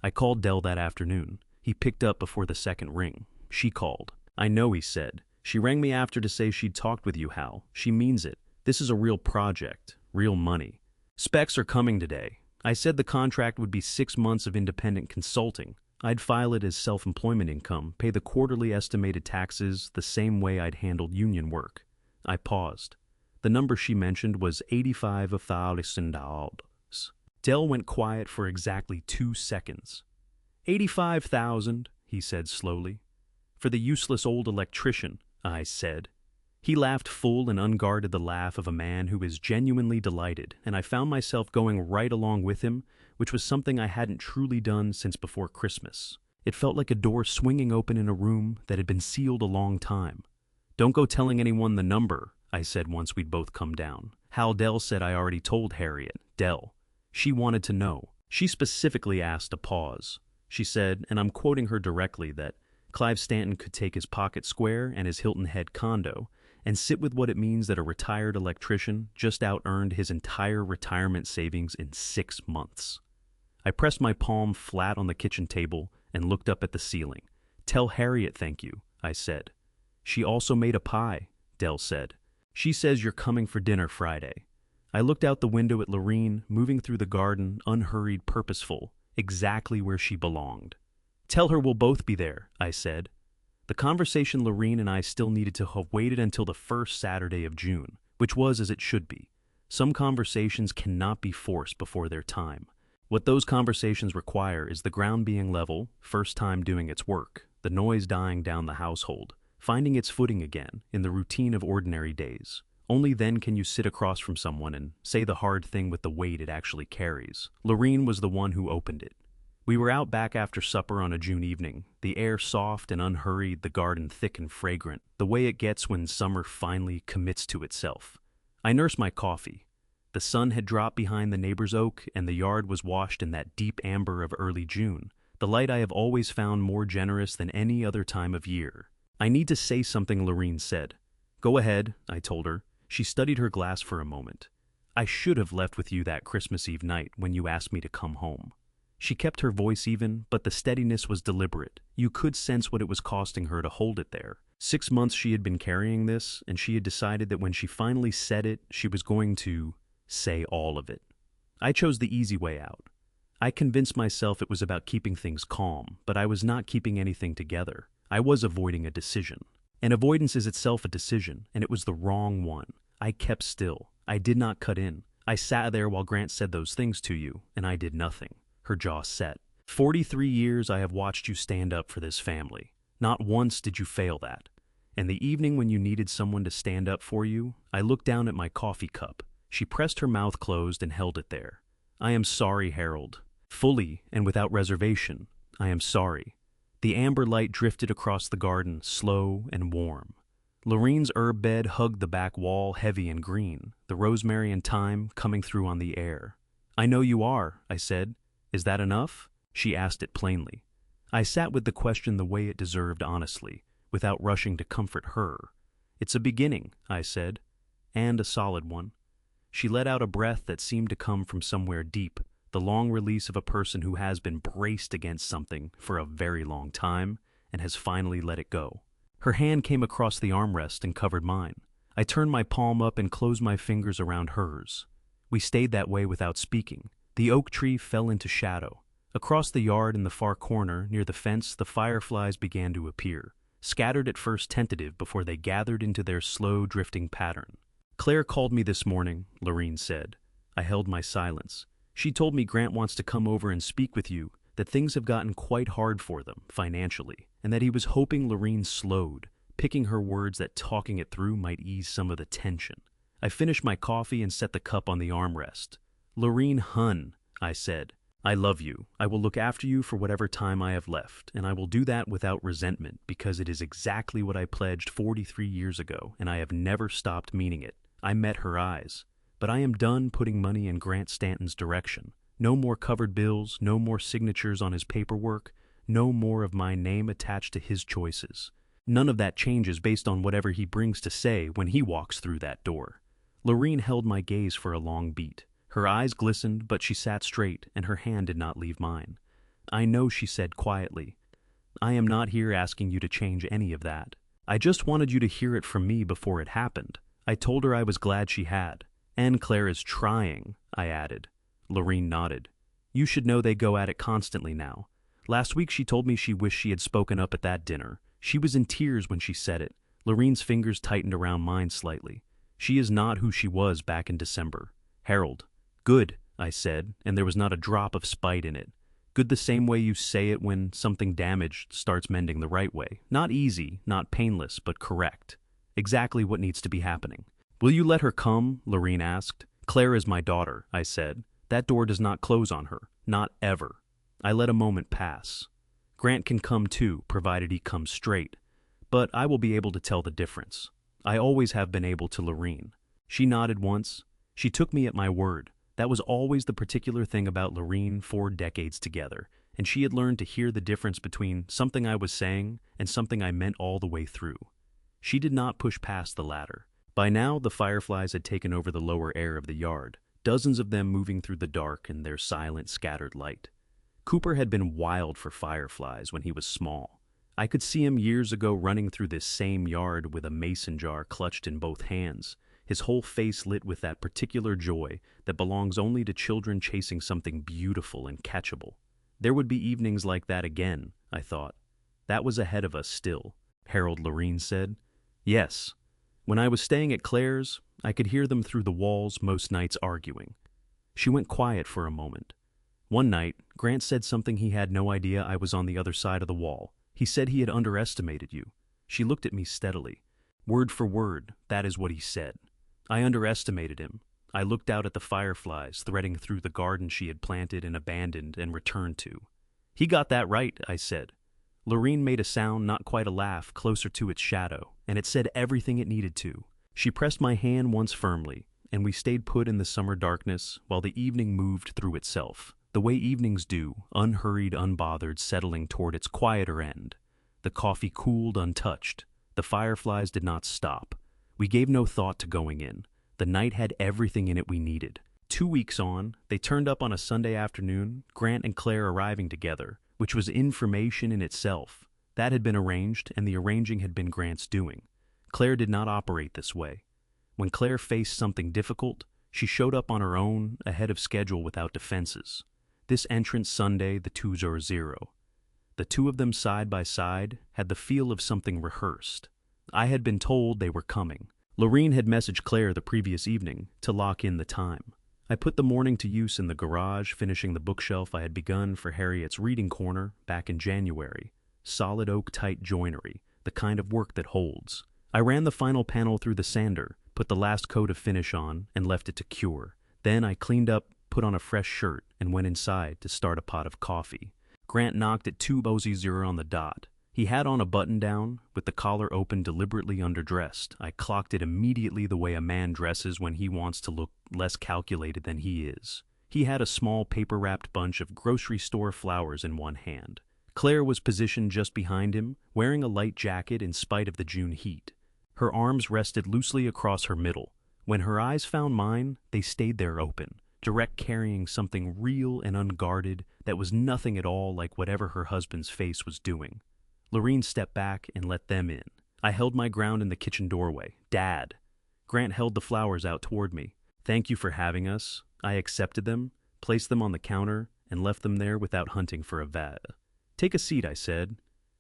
I called Dell that afternoon. He picked up before the second ring. She called. I know, he said. She rang me after to say she'd talked with you, Hal. She means it. This is a real project, real money. Specs are coming today. I said the contract would be 6 months of independent consulting. I'd file it as self-employment income, pay the quarterly estimated taxes the same way I'd handled union work. I paused. The number she mentioned was $85,000. Dell went quiet for exactly 2 seconds. 85,000, he said slowly. For the useless old electrician, I said. He laughed full and unguarded the laugh of a man who is genuinely delighted, and I found myself going right along with him, which was something I hadn't truly done since before Christmas. It felt like a door swinging open in a room that had been sealed a long time. Don't go telling anyone the number, I said once we'd both come down. Hal Dell said I already told Harriet. Dell. She wanted to know. She specifically asked a pause. She said, and I'm quoting her directly, that Clive Stanton could take his pocket square and his Hilton Head condo and sit with what it means that a retired electrician just out-earned his entire retirement savings in 6 months. I pressed my palm flat on the kitchen table and looked up at the ceiling. Tell Harriet thank you, I said. She also made a pie, Dell said. She says you're coming for dinner Friday. I looked out the window at Lorene, moving through the garden, unhurried, purposeful, exactly where she belonged. Tell her we'll both be there, I said. The conversation Lorene and I still needed to have waited until the first Saturday of June, which was as it should be. Some conversations cannot be forced before their time. What those conversations require is the ground being level, first time doing its work, the noise dying down the household, finding its footing again in the routine of ordinary days. Only then can you sit across from someone and say the hard thing with the weight it actually carries. Lorene was the one who opened it. We were out back after supper on a June evening, the air soft and unhurried, the garden thick and fragrant, the way it gets when summer finally commits to itself. I nursed my coffee. The sun had dropped behind the neighbor's oak, and the yard was washed in that deep amber of early June, the light I have always found more generous than any other time of year. I need to say something, Lorene said. Go ahead, I told her. She studied her glass for a moment. I should have left with you that Christmas Eve night when you asked me to come home. She kept her voice even, but the steadiness was deliberate. You could sense what it was costing her to hold it there. 6 months she had been carrying this, and she had decided that when she finally said it, she was going to say all of it. I chose the easy way out. I convinced myself it was about keeping things calm, but I was not keeping anything together. I was avoiding a decision. And avoidance is itself a decision, and it was the wrong one. I kept still. I did not cut in. I sat there while Grant said those things to you, and I did nothing. Her jaw set. 43 years I have watched you stand up for this family. Not once did you fail that. And the evening when you needed someone to stand up for you, I looked down at my coffee cup. She pressed her mouth closed and held it there. I am sorry, Harold. Fully and without reservation, I am sorry. The amber light drifted across the garden, slow and warm. Lorene's herb bed hugged the back wall, heavy and green, the rosemary and thyme coming through on the air. I know you are, I said. Is that enough? She asked it plainly. I sat with the question the way it deserved honestly, without rushing to comfort her. It's a beginning, I said, and a solid one. She let out a breath that seemed to come from somewhere deep, the long release of a person who has been braced against something for a very long time and has finally let it go. Her hand came across the armrest and covered mine. I turned my palm up and closed my fingers around hers. We stayed that way without speaking. The oak tree fell into shadow. Across the yard in the far corner, near the fence, the fireflies began to appear, scattered at first tentative before they gathered into their slow, drifting pattern. Claire called me this morning, Lorene said. I held my silence. She told me Grant wants to come over and speak with you, that things have gotten quite hard for them, financially, and that he was hoping Lorene slowed, picking her words that talking it through might ease some of the tension. I finished my coffee and set the cup on the armrest. Lorene Hun, I said, I love you. I will look after you for whatever time I have left, and I will do that without resentment because it is exactly what I pledged 43 years ago, and I have never stopped meaning it. I met her eyes. But I am done putting money in Grant Stanton's direction. No more covered bills, no more signatures on his paperwork, no more of my name attached to his choices. None of that changes based on whatever he brings to say when he walks through that door. Lorene held my gaze for a long beat. Her eyes glistened, but she sat straight, and her hand did not leave mine. I know, she said quietly. I am not here asking you to change any of that. I just wanted you to hear it from me before it happened. I told her I was glad she had. And Claire is trying, I added. Lorene nodded. You should know they go at it constantly now. Last week she told me she wished she had spoken up at that dinner. She was in tears when she said it. Lorene's fingers tightened around mine slightly. She is not who she was back in December. Harold. Good, I said, and there was not a drop of spite in it. Good the same way you say it when something damaged starts mending the right way. Not easy, not painless, but correct. Exactly what needs to be happening. Will you let her come? Lorene asked. Claire is my daughter, I said. That door does not close on her. Not ever. I let a moment pass. Grant can come too, provided he comes straight. But I will be able to tell the difference. I always have been able to Lorene. She nodded once. She took me at my word. That was always the particular thing about Lorene 4 decades together, and she had learned to hear the difference between something I was saying and something I meant all the way through. She did not push past the latter. By now, the fireflies had taken over the lower air of the yard, dozens of them moving through the dark in their silent, scattered light. Cooper had been wild for fireflies when he was small. I could see him years ago running through this same yard with a mason jar clutched in both hands, his whole face lit with that particular joy that belongs only to children chasing something beautiful and catchable. There would be evenings like that again, I thought. That was ahead of us still, Harold Lorene said. Yes. When I was staying at Claire's, I could hear them through the walls most nights arguing. She went quiet for a moment. One night, Grant said something he had no idea I was on the other side of the wall. He said he had underestimated you. She looked at me steadily. Word for word, that is what he said. I underestimated him. I looked out at the fireflies threading through the garden she had planted and abandoned and returned to. He got that right, I said. Lorene made a sound, not quite a laugh, closer to its shadow, and it said everything it needed to. She pressed my hand once firmly, and we stayed put in the summer darkness while the evening moved through itself, the way evenings do, unhurried, unbothered, settling toward its quieter end. The coffee cooled untouched. The fireflies did not stop. We gave no thought to going in. The night had everything in it we needed. 2 weeks on, they turned up on a Sunday afternoon, Grant and Claire arriving together, which was information in itself. That had been arranged, and the arranging had been Grant's doing. Claire did not operate this way. When Claire faced something difficult, she showed up on her own, ahead of schedule without defenses. This entrance Sunday, the 2-0. The two of them side by side had the feel of something rehearsed. I had been told they were coming. Lorene had messaged Claire the previous evening to lock in the time. I put the morning to use in the garage, finishing the bookshelf I had begun for Harriet's reading corner back in January. Solid oak tight joinery, the kind of work that holds. I ran the final panel through the sander, put the last coat of finish on, and left it to cure. Then I cleaned up, put on a fresh shirt, and went inside to start a pot of coffee. Grant knocked at 2:00 on the dot. He had on a button-down, with the collar open, deliberately underdressed. I clocked it immediately the way a man dresses when he wants to look less calculated than he is. He had a small paper-wrapped bunch of grocery store flowers in one hand. Claire was positioned just behind him, wearing a light jacket in spite of the June heat. Her arms rested loosely across her middle. When her eyes found mine, they stayed there open, direct, carrying something real and unguarded that was nothing at all like whatever her husband's face was doing. Lorene stepped back and let them in. I held my ground in the kitchen doorway. Dad. Grant held the flowers out toward me. Thank you for having us. I accepted them, placed them on the counter, and left them there without hunting for a vase. Take a seat, I said.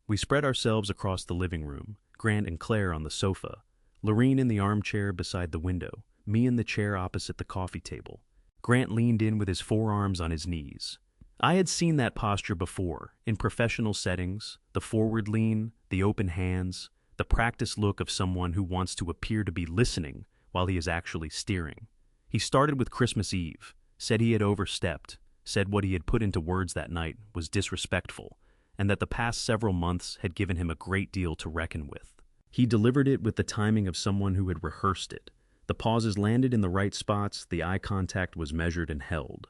We spread ourselves across the living room, Grant and Claire on the sofa, Lorene in the armchair beside the window, me in the chair opposite the coffee table. Grant leaned in with his forearms on his knees. I had seen that posture before, in professional settings, the forward lean, the open hands, the practiced look of someone who wants to appear to be listening while he is actually steering. He started with Christmas Eve, said he had overstepped, said what he had put into words that night was disrespectful, and that the past several months had given him a great deal to reckon with. He delivered it with the timing of someone who had rehearsed it. The pauses landed in the right spots, the eye contact was measured and held.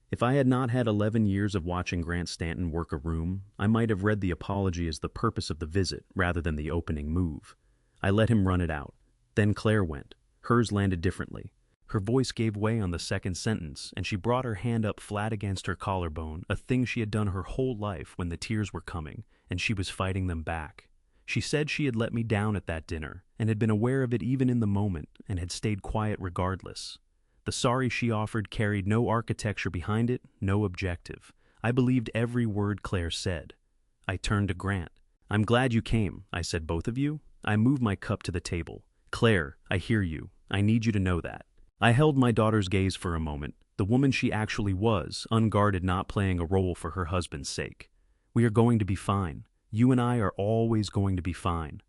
If I had not had 11 years of watching Grant Stanton work a room, I might have read the apology as the purpose of the visit rather than the opening move. I let him run it out. Then Claire went. Hers landed differently. Her voice gave way on the second sentence, and she brought her hand up flat against her collarbone, a thing she had done her whole life when the tears were coming, and she was fighting them back. She said she had let me down at that dinner, and had been aware of it even in the moment, and had stayed quiet regardless. The sorry she offered carried no architecture behind it, no objective. I believed every word Claire said. I turned to Grant. I'm glad you came, I said. Both of you? I moved my cup to the table. Claire, I hear you. I need you to know that. I held my daughter's gaze for a moment, the woman she actually was, unguarded, not playing a role for her husband's sake. We are going to be fine. You and I are always going to be fine.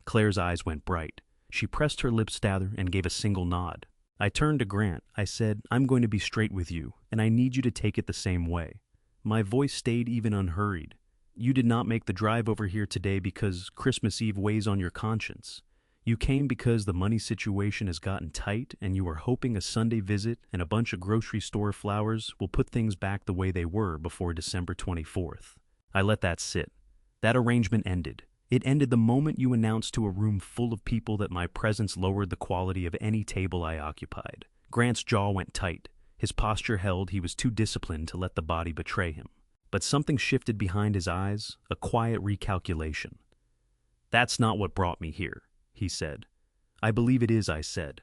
Claire's eyes went bright. She pressed her lips together and gave a single nod. I turned to Grant. I said, I'm going to be straight with you, and I need you to take it the same way. My voice stayed even unhurried. You did not make the drive over here today because Christmas Eve weighs on your conscience. You came because the money situation has gotten tight and you are hoping a Sunday visit and a bunch of grocery store flowers will put things back the way they were before December 24th. I let that sit. That arrangement ended. It ended the moment you announced to a room full of people that my presence lowered the quality of any table I occupied. Grant's jaw went tight. His posture held. He was too disciplined to let the body betray him. But something shifted behind his eyes, a quiet recalculation. That's not what brought me here, he said. I believe it is, I said,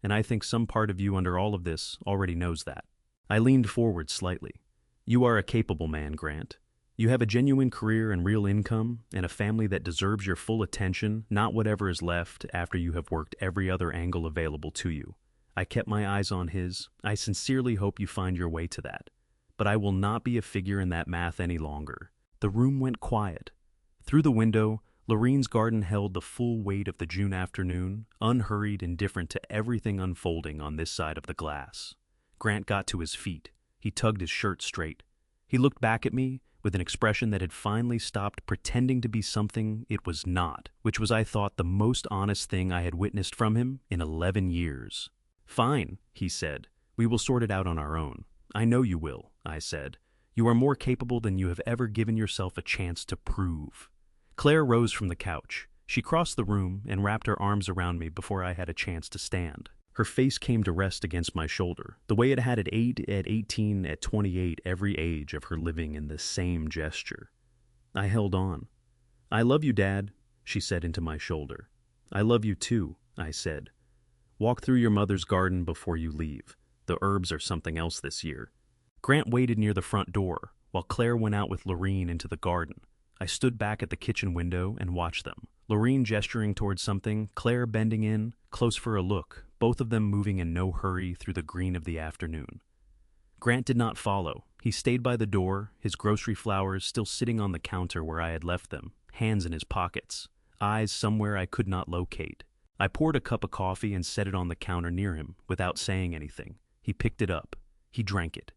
and I think some part of you under all of this already knows that. I leaned forward slightly. You are a capable man, Grant. You have a genuine career and real income, and a family that deserves your full attention, not whatever is left after you have worked every other angle available to you. I kept my eyes on his. I sincerely hope you find your way to that. But I will not be a figure in that math any longer. The room went quiet. Through the window, Lorene's garden held the full weight of the June afternoon, unhurried, indifferent to everything unfolding on this side of the glass. Grant got to his feet. He tugged his shirt straight. He looked back at me with an expression that had finally stopped pretending to be something it was not, which was, I thought, the most honest thing I had witnessed from him in 11 years. Fine, he said. We will sort it out on our own. I know you will, I said. You are more capable than you have ever given yourself a chance to prove. Claire rose from the couch. She crossed the room and wrapped her arms around me before I had a chance to stand. Her face came to rest against my shoulder, the way it had at 8, at 18, at 28, every age of her living in the same gesture. I held on. I love you, Dad, she said into my shoulder. I love you too, I said. Walk through your mother's garden before you leave. The herbs are something else this year. Grant waited near the front door, while Claire went out with Lorene into the garden. I stood back at the kitchen window and watched them. Lorene gesturing towards something, Claire bending in, close for a look, both of them moving in no hurry through the green of the afternoon. Grant did not follow. He stayed by the door, his grocery flowers still sitting on the counter where I had left them, hands in his pockets, eyes somewhere I could not locate. I poured a cup of coffee and set it on the counter near him, without saying anything. He picked it up. He drank it.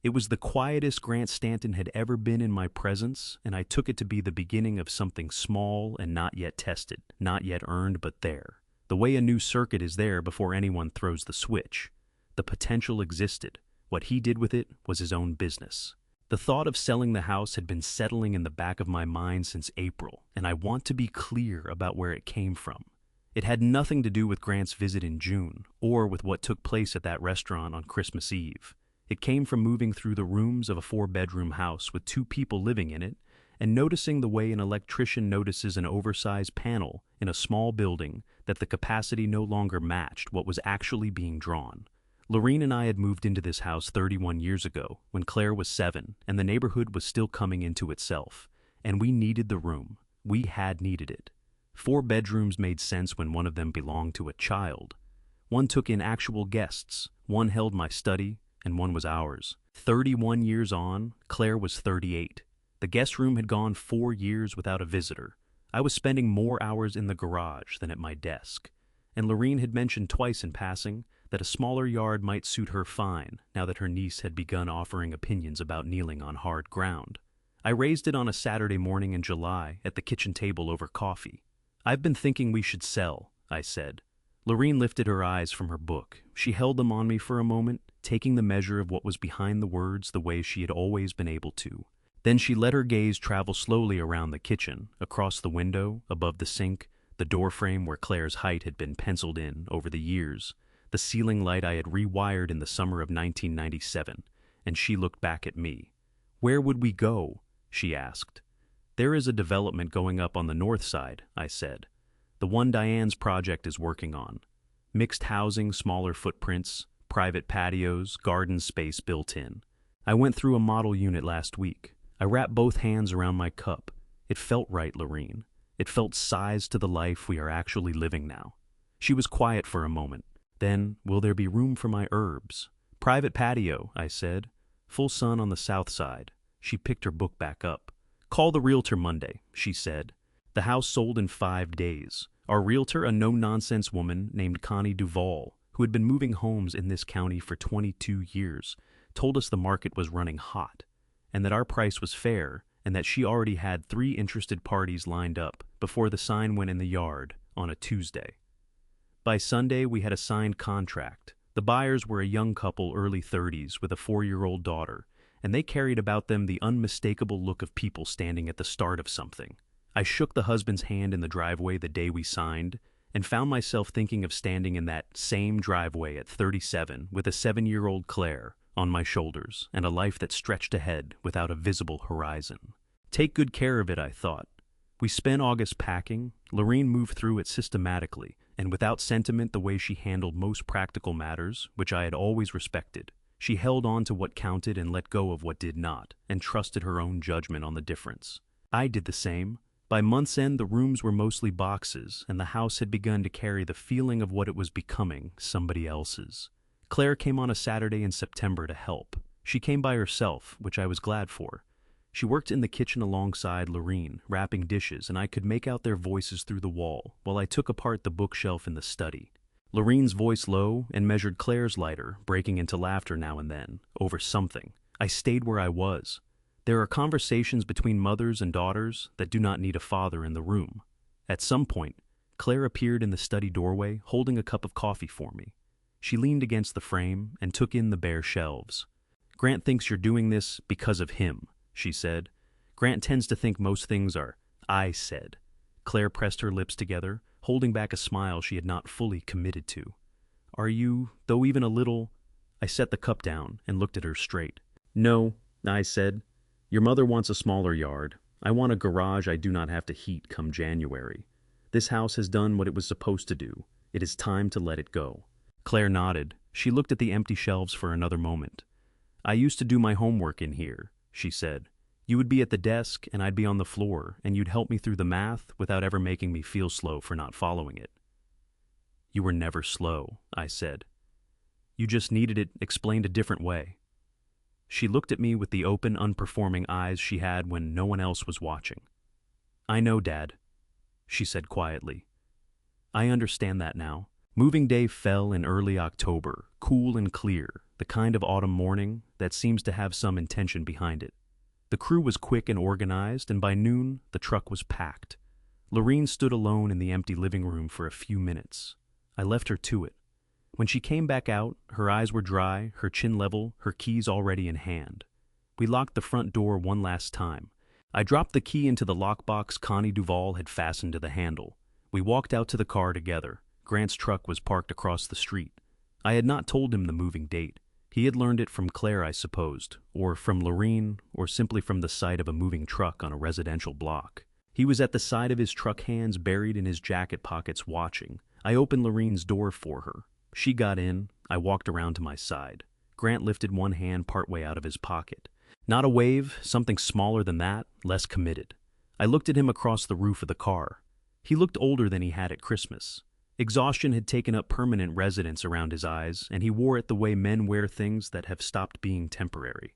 It was the quietest Grant Stanton had ever been in my presence, and I took it to be the beginning of something small and not yet tested, not yet earned, but there. The way a new circuit is there before anyone throws the switch. The potential existed. What he did with it was his own business. The thought of selling the house had been settling in the back of my mind since April, and I want to be clear about where it came from. It had nothing to do with Grant's visit in June, or with what took place at that restaurant on Christmas Eve. It came from moving through the rooms of a 4-bedroom house with 2 people living in it, and noticing the way an electrician notices an oversized panel in a small building that the capacity no longer matched what was actually being drawn. Lorene and I had moved into this house 31 years ago, when Claire was 7, and the neighborhood was still coming into itself, and we needed the room. We had needed it. 4 bedrooms made sense when one of them belonged to a child. One took in actual guests, one held my study, and one was ours. 31 years on, Claire was 38. The guest room had gone 4 years without a visitor. I was spending more hours in the garage than at my desk. And Lorene had mentioned twice in passing that a smaller yard might suit her fine, now that her niece had begun offering opinions about kneeling on hard ground. I raised it on a Saturday morning in July at the kitchen table over coffee. I've been thinking we should sell, I said. Lorene lifted her eyes from her book. She held them on me for a moment, taking the measure of what was behind the words the way she had always been able to. Then she let her gaze travel slowly around the kitchen, across the window, above the sink, the doorframe where Claire's height had been penciled in over the years, the ceiling light I had rewired in the summer of 1997, and she looked back at me. Where would we go? She asked. There is a development going up on the north side, I said. The one Diane's project is working on. Mixed housing, smaller footprints, private patios, garden space built in. I went through a model unit last week. I wrapped both hands around my cup. It felt right, Lorene. It felt sized to the life we are actually living now. She was quiet for a moment. Then, will there be room for my herbs? Private patio, I said. Full sun on the south side. She picked her book back up. Call the realtor Monday, she said. The house sold in 5 days. Our realtor, a no-nonsense woman named Connie Duval, who had been moving homes in this county for 22 years, told us the market was running hot, and that our price was fair, and that she already had 3 interested parties lined up before the sign went in the yard on a Tuesday. By Sunday, we had a signed contract. The buyers were a young couple, early 30s, with a 4-year-old daughter, and they carried about them the unmistakable look of people standing at the start of something. I shook the husband's hand in the driveway the day we signed, and found myself thinking of standing in that same driveway at 37 with a 7-year-old Claire on my shoulders and a life that stretched ahead without a visible horizon. Take good care of it, I thought. We spent August packing. Lorene moved through it systematically and without sentiment, the way she handled most practical matters, which I had always respected. She held on to what counted and let go of what did not, and trusted her own judgment on the difference. I did the same. By month's end, the rooms were mostly boxes, and the house had begun to carry the feeling of what it was becoming, somebody else's. Claire came on a Saturday in September to help. She came by herself, which I was glad for. She worked in the kitchen alongside Lorene, wrapping dishes, and I could make out their voices through the wall while I took apart the bookshelf in the study. Lorene's voice low and measured Claire's lighter, breaking into laughter now and then, over something. I stayed where I was. There are conversations between mothers and daughters that do not need a father in the room. At some point, Claire appeared in the study doorway, holding a cup of coffee for me. She leaned against the frame and took in the bare shelves. Grant thinks you're doing this because of him, she said. Grant tends to think most things are, I said. Claire pressed her lips together, holding back a smile she had not fully committed to. Are you, though even a little? I set the cup down and looked at her straight. No, I said. Your mother wants a smaller yard. I want a garage I do not have to heat come January. This house has done what it was supposed to do. It is time to let it go. Claire nodded. She looked at the empty shelves for another moment. I used to do my homework in here, she said. You would be at the desk and I'd be on the floor, and you'd help me through the math without ever making me feel slow for not following it. You were never slow, I said. You just needed it explained a different way. She looked at me with the open, unperforming eyes she had when no one else was watching. I know, Dad, she said quietly. I understand that now. Moving day fell in early October, cool and clear, the kind of autumn morning that seems to have some intention behind it. The crew was quick and organized, and by noon, the truck was packed. Lorene stood alone in the empty living room for a few minutes. I left her to it. When she came back out, her eyes were dry, her chin level, her keys already in hand. We locked the front door one last time. I dropped the key into the lockbox Connie Duval had fastened to the handle. We walked out to the car together. Grant's truck was parked across the street. I had not told him the moving date. He had learned it from Claire, I supposed, or from Lorene, or simply from the sight of a moving truck on a residential block. He was at the side of his truck, hands buried in his jacket pockets, watching. I opened Lorene's door for her. She got in. I walked around to my side. Grant lifted one hand partway out of his pocket. Not a wave, something smaller than that, less committed. I looked at him across the roof of the car. He looked older than he had at Christmas. Exhaustion had taken up permanent residence around his eyes, and he wore it the way men wear things that have stopped being temporary.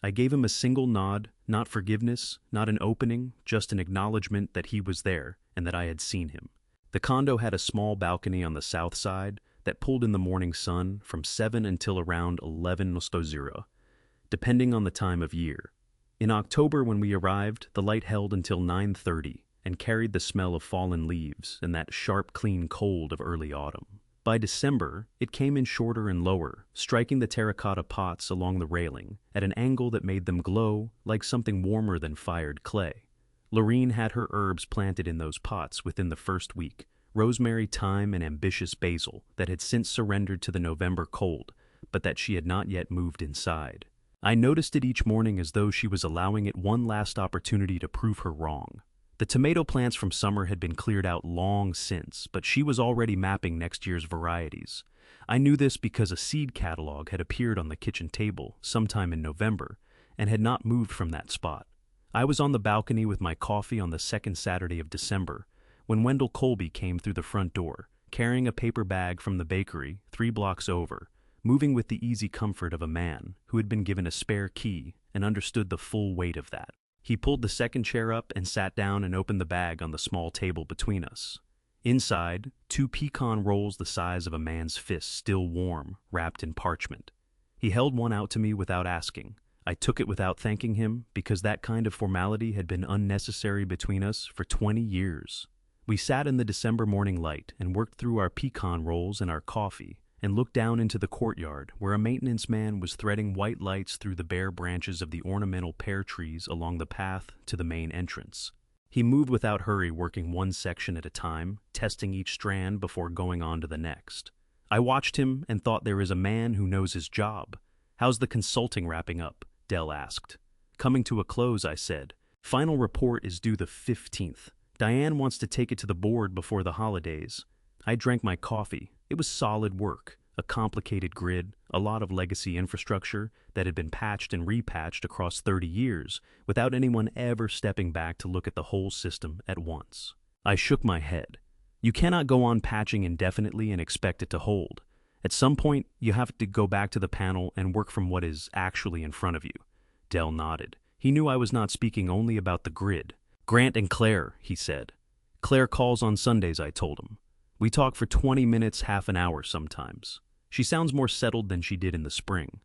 I gave him a single nod, not forgiveness, not an opening, just an acknowledgement that he was there and that I had seen him. The condo had a small balcony on the south side that pulled in the morning sun from 7 until around 11:00, depending on the time of year. In October, when we arrived, the light held until 9:30 and carried the smell of fallen leaves and that sharp, clean cold of early autumn. By December, it came in shorter and lower, striking the terracotta pots along the railing at an angle that made them glow like something warmer than fired clay. Lorene had her herbs planted in those pots within the first week, rosemary, thyme, and ambitious basil that had since surrendered to the November cold, but that she had not yet moved inside. I noticed it each morning as though she was allowing it one last opportunity to prove her wrong. The tomato plants from summer had been cleared out long since, but she was already mapping next year's varieties. I knew this because a seed catalog had appeared on the kitchen table sometime in November and had not moved from that spot. I was on the balcony with my coffee on the second Saturday of December when Wendell Colby came through the front door, carrying a paper bag from the bakery 3 blocks over, moving with the easy comfort of a man who had been given a spare key and understood the full weight of that. He pulled the second chair up and sat down and opened the bag on the small table between us. Inside, 2 pecan rolls the size of a man's fist, still warm, wrapped in parchment. He held one out to me without asking. I took it without thanking him because that kind of formality had been unnecessary between us for 20 years. We sat in the December morning light and worked through our pecan rolls and our coffee and looked down into the courtyard where a maintenance man was threading white lights through the bare branches of the ornamental pear trees along the path to the main entrance. He moved without hurry, working one section at a time, testing each strand before going on to the next. I watched him and thought, there is a man who knows his job. How's the consulting wrapping up? Dell asked. Coming to a close, I said. Final report is due the 15th. Diane wants to take it to the board before the holidays. I drank my coffee. It was solid work, a complicated grid, a lot of legacy infrastructure that had been patched and repatched across 30 years without anyone ever stepping back to look at the whole system at once. I shook my head. You cannot go on patching indefinitely and expect it to hold. At some point, you have to go back to the panel and work from what is actually in front of you. Dell nodded. He knew I was not speaking only about the grid. Grant and Claire, he said. Claire calls on Sundays, I told him. We talk for 20 minutes, half an hour sometimes. She sounds more settled than she did in the spring.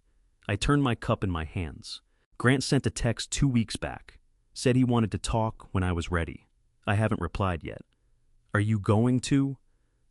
I turned my cup in my hands. Grant sent a text 2 weeks back. Said he wanted to talk when I was ready. I haven't replied yet. Are you going to?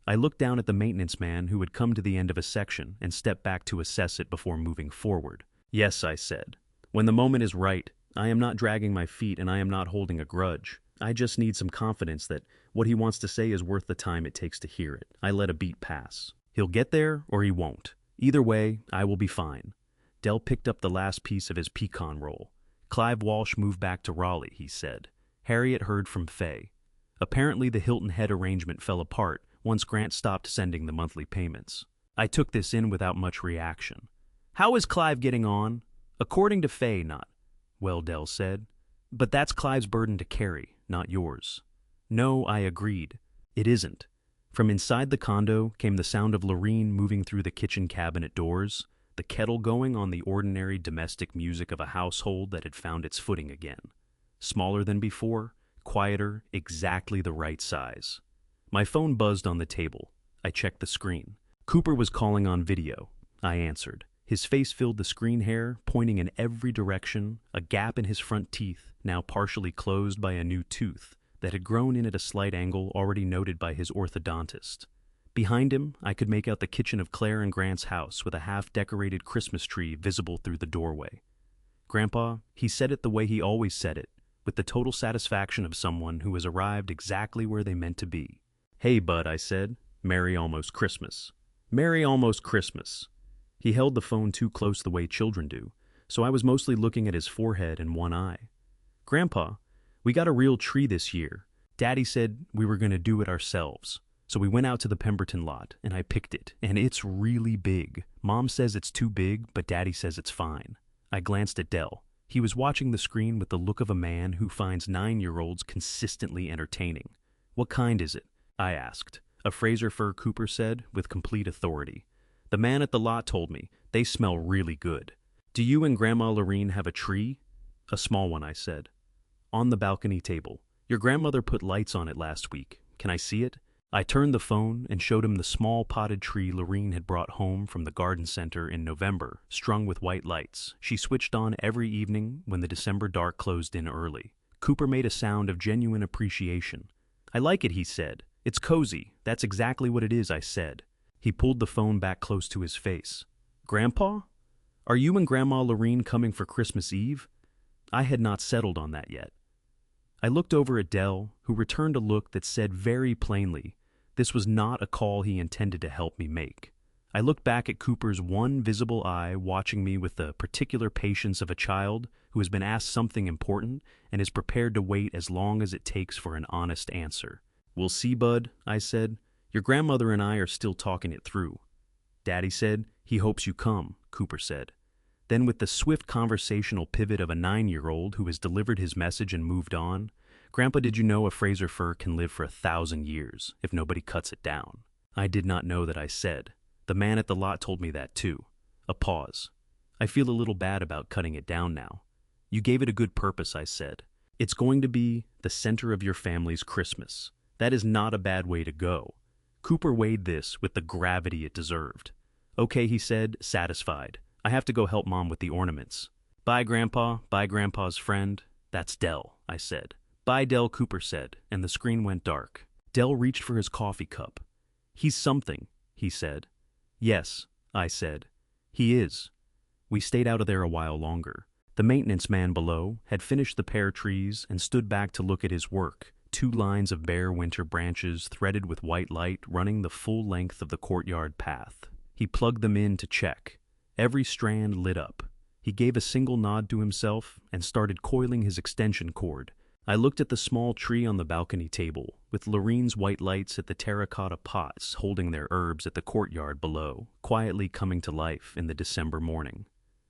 I looked down at the maintenance man who had come to the end of a section and stepped back to assess it before moving forward. Yes, I said. When the moment is right, I am not dragging my feet and I am not holding a grudge. I just need some confidence that what he wants to say is worth the time it takes to hear it. I let a beat pass. He'll get there or he won't. Either way, I will be fine. Dell picked up the last piece of his pecan roll. Clive Walsh moved back to Raleigh, he said. Harriet heard from Faye. Apparently the Hilton Head arrangement fell apart once Grant stopped sending the monthly payments. I took this in without much reaction. How is Clive getting on? According to Faye, not. Well, Dell said. But that's Clive's burden to carry, not yours. No, I agreed. It isn't. From inside the condo came the sound of Lorene moving through the kitchen cabinet doors, the kettle going on the ordinary domestic music of a household that had found its footing again. Smaller than before, quieter, exactly the right size. My phone buzzed on the table. I checked the screen. Cooper was calling on video. I answered. His face filled the screen hair, pointing in every direction, a gap in his front teeth, now partially closed by a new tooth that had grown in at a slight angle already noted by his orthodontist. Behind him, I could make out the kitchen of Claire and Grant's house with a half-decorated Christmas tree visible through the doorway. Grandpa, he said it the way he always said it, with the total satisfaction of someone who has arrived exactly where they meant to be. Hey, Bud, I said. Merry almost Christmas. Merry almost Christmas. He held the phone too close the way children do, so I was mostly looking at his forehead and one eye. Grandpa, we got a real tree this year. Daddy said we were going to do it ourselves. So we went out to the Pemberton lot, and I picked it, and it's really big. Mom says it's too big, but Daddy says it's fine. I glanced at Dell. He was watching the screen with the look of a man who finds 9-year-olds consistently entertaining. What kind is it? I asked. A Fraser fir, Cooper said, with complete authority. The man at the lot told me. They smell really good. Do you and Grandma Lorene have a tree? A small one, I said. On the balcony table. Your grandmother put lights on it last week. Can I see it? I turned the phone and showed him the small potted tree Lorene had brought home from the garden center in November, strung with white lights. She switched on every evening when the December dark closed in early. Cooper made a sound of genuine appreciation. I like it, he said. It's cozy. That's exactly what it is, I said. He pulled the phone back close to his face. Grandpa? Are you and Grandma Lorene coming for Christmas Eve? I had not settled on that yet. I looked over at Dell, who returned a look that said very plainly, this was not a call he intended to help me make. I looked back at Cooper's one visible eye watching me with the particular patience of a child who has been asked something important and is prepared to wait as long as it takes for an honest answer. We'll see, Bud, I said. Your grandmother and I are still talking it through. Daddy said he hopes you come, Cooper said. Then with the swift conversational pivot of a 9-year-old who has delivered his message and moved on, Grandpa, did you know a Fraser fir can live for 1,000 years if nobody cuts it down? I did not know that I said. The man at the lot told me that too. A pause. I feel a little bad about cutting it down now. You gave it a good purpose, I said. It's going to be the center of your family's Christmas. That is not a bad way to go. Cooper weighed this with the gravity it deserved. Okay, he said, satisfied. I have to go help Mom with the ornaments. Bye, Grandpa. Bye, Grandpa's friend. That's Dell, I said. Bye, Dell, Cooper said, and the screen went dark. Dell reached for his coffee cup. He's something, he said. Yes, I said. He is. We stayed out of there a while longer. The maintenance man below had finished the pear trees and stood back to look at his work, 2 lines of bare winter branches threaded with white light running the full length of the courtyard path. He plugged them in to check. Every strand lit up. He gave a single nod to himself and started coiling his extension cord. I looked at the small tree on the balcony table, with Lorene's white lights at the terracotta pots holding their herbs at the courtyard below, quietly coming to life in the December morning.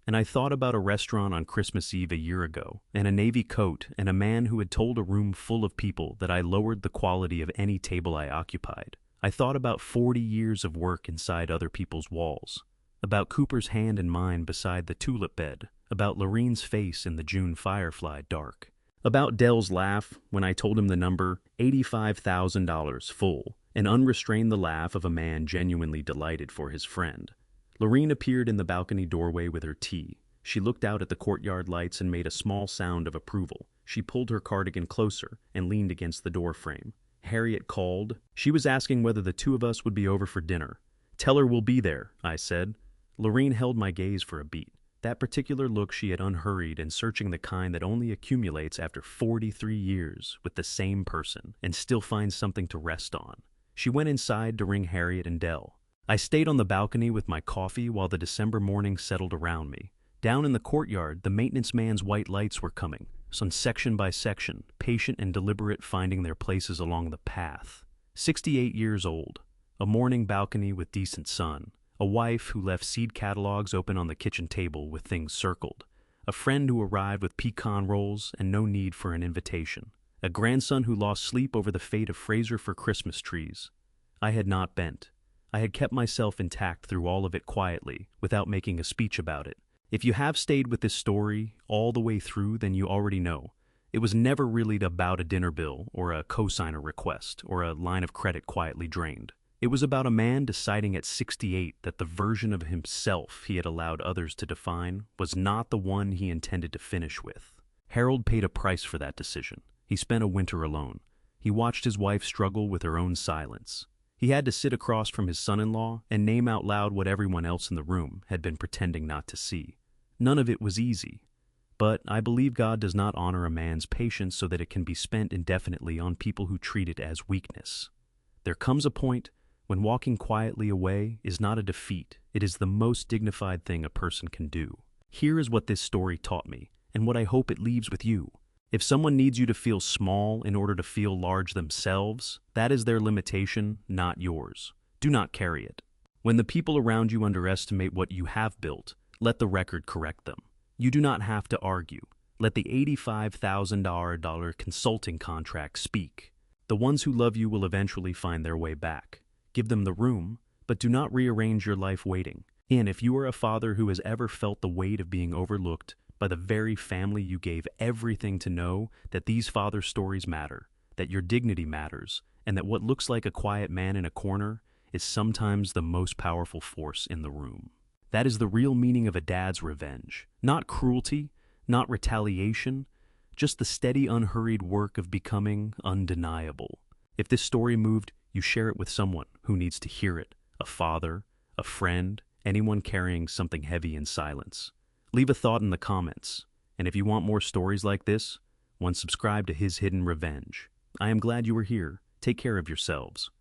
And I thought about a restaurant on Christmas Eve a year ago, and a navy coat, and a man who had told a room full of people that I lowered the quality of any table I occupied. I thought about 40 years of work inside other people's walls, about Cooper's hand in mine beside the tulip bed, about Lorene's face in the June firefly dark, about Dell's laugh when I told him the number $85,000 full, and unrestrained the laugh of a man genuinely delighted for his friend. Lorene appeared in the balcony doorway with her tea. She looked out at the courtyard lights and made a small sound of approval. She pulled her cardigan closer and leaned against the doorframe. Harriet called. She was asking whether the 2 of us would be over for dinner. Tell her we'll be there, I said. Lorene held my gaze for a beat. That particular look she had unhurried and searching, the kind that only accumulates after 43 years with the same person and still finds something to rest on. She went inside to ring Harriet and Dell. I stayed on the balcony with my coffee while the December morning settled around me. Down in the courtyard, the maintenance man's white lights were coming, some section by section, patient and deliberate, finding their places along the path. 68 years old, a morning balcony with decent sun, a wife who left seed catalogs open on the kitchen table with things circled, a friend who arrived with pecan rolls and no need for an invitation, a grandson who lost sleep over the fate of Fraser for Christmas trees. I had not bent. I had kept myself intact through all of it quietly, without making a speech about it. If you have stayed with this story all the way through, then you already know. It was never really about a dinner bill, or a cosigner request, or a line of credit quietly drained. It was about a man deciding at 68 that the version of himself he had allowed others to define was not the one he intended to finish with. Harold paid a price for that decision. He spent a winter alone. He watched his wife struggle with her own silence. He had to sit across from his son-in-law and name out loud what everyone else in the room had been pretending not to see. None of it was easy, but I believe God does not honor a man's patience so that it can be spent indefinitely on people who treat it as weakness. There comes a point when walking quietly away is not a defeat. It is the most dignified thing a person can do. Here is what this story taught me, and what I hope it leaves with you. If someone needs you to feel small in order to feel large themselves, that is their limitation, not yours. Do not carry it. When the people around you underestimate what you have built, let the record correct them. You do not have to argue. Let the $85,000 consulting contract speak. The ones who love you will eventually find their way back. Give them the room, but do not rearrange your life waiting. And if you are a father who has ever felt the weight of being overlooked by the very family you gave everything to, know that these father stories matter, that your dignity matters, and that what looks like a quiet man in a corner is sometimes the most powerful force in the room. That is the real meaning of a dad's revenge. Not cruelty, not retaliation, just the steady, unhurried work of becoming undeniable. If this story moved, you share it with someone who needs to hear it, a father, a friend, anyone carrying something heavy in silence. Leave a thought in the comments, and if you want more stories like this, subscribe to His Hidden Revenge. I am glad you were here. Take care of yourselves.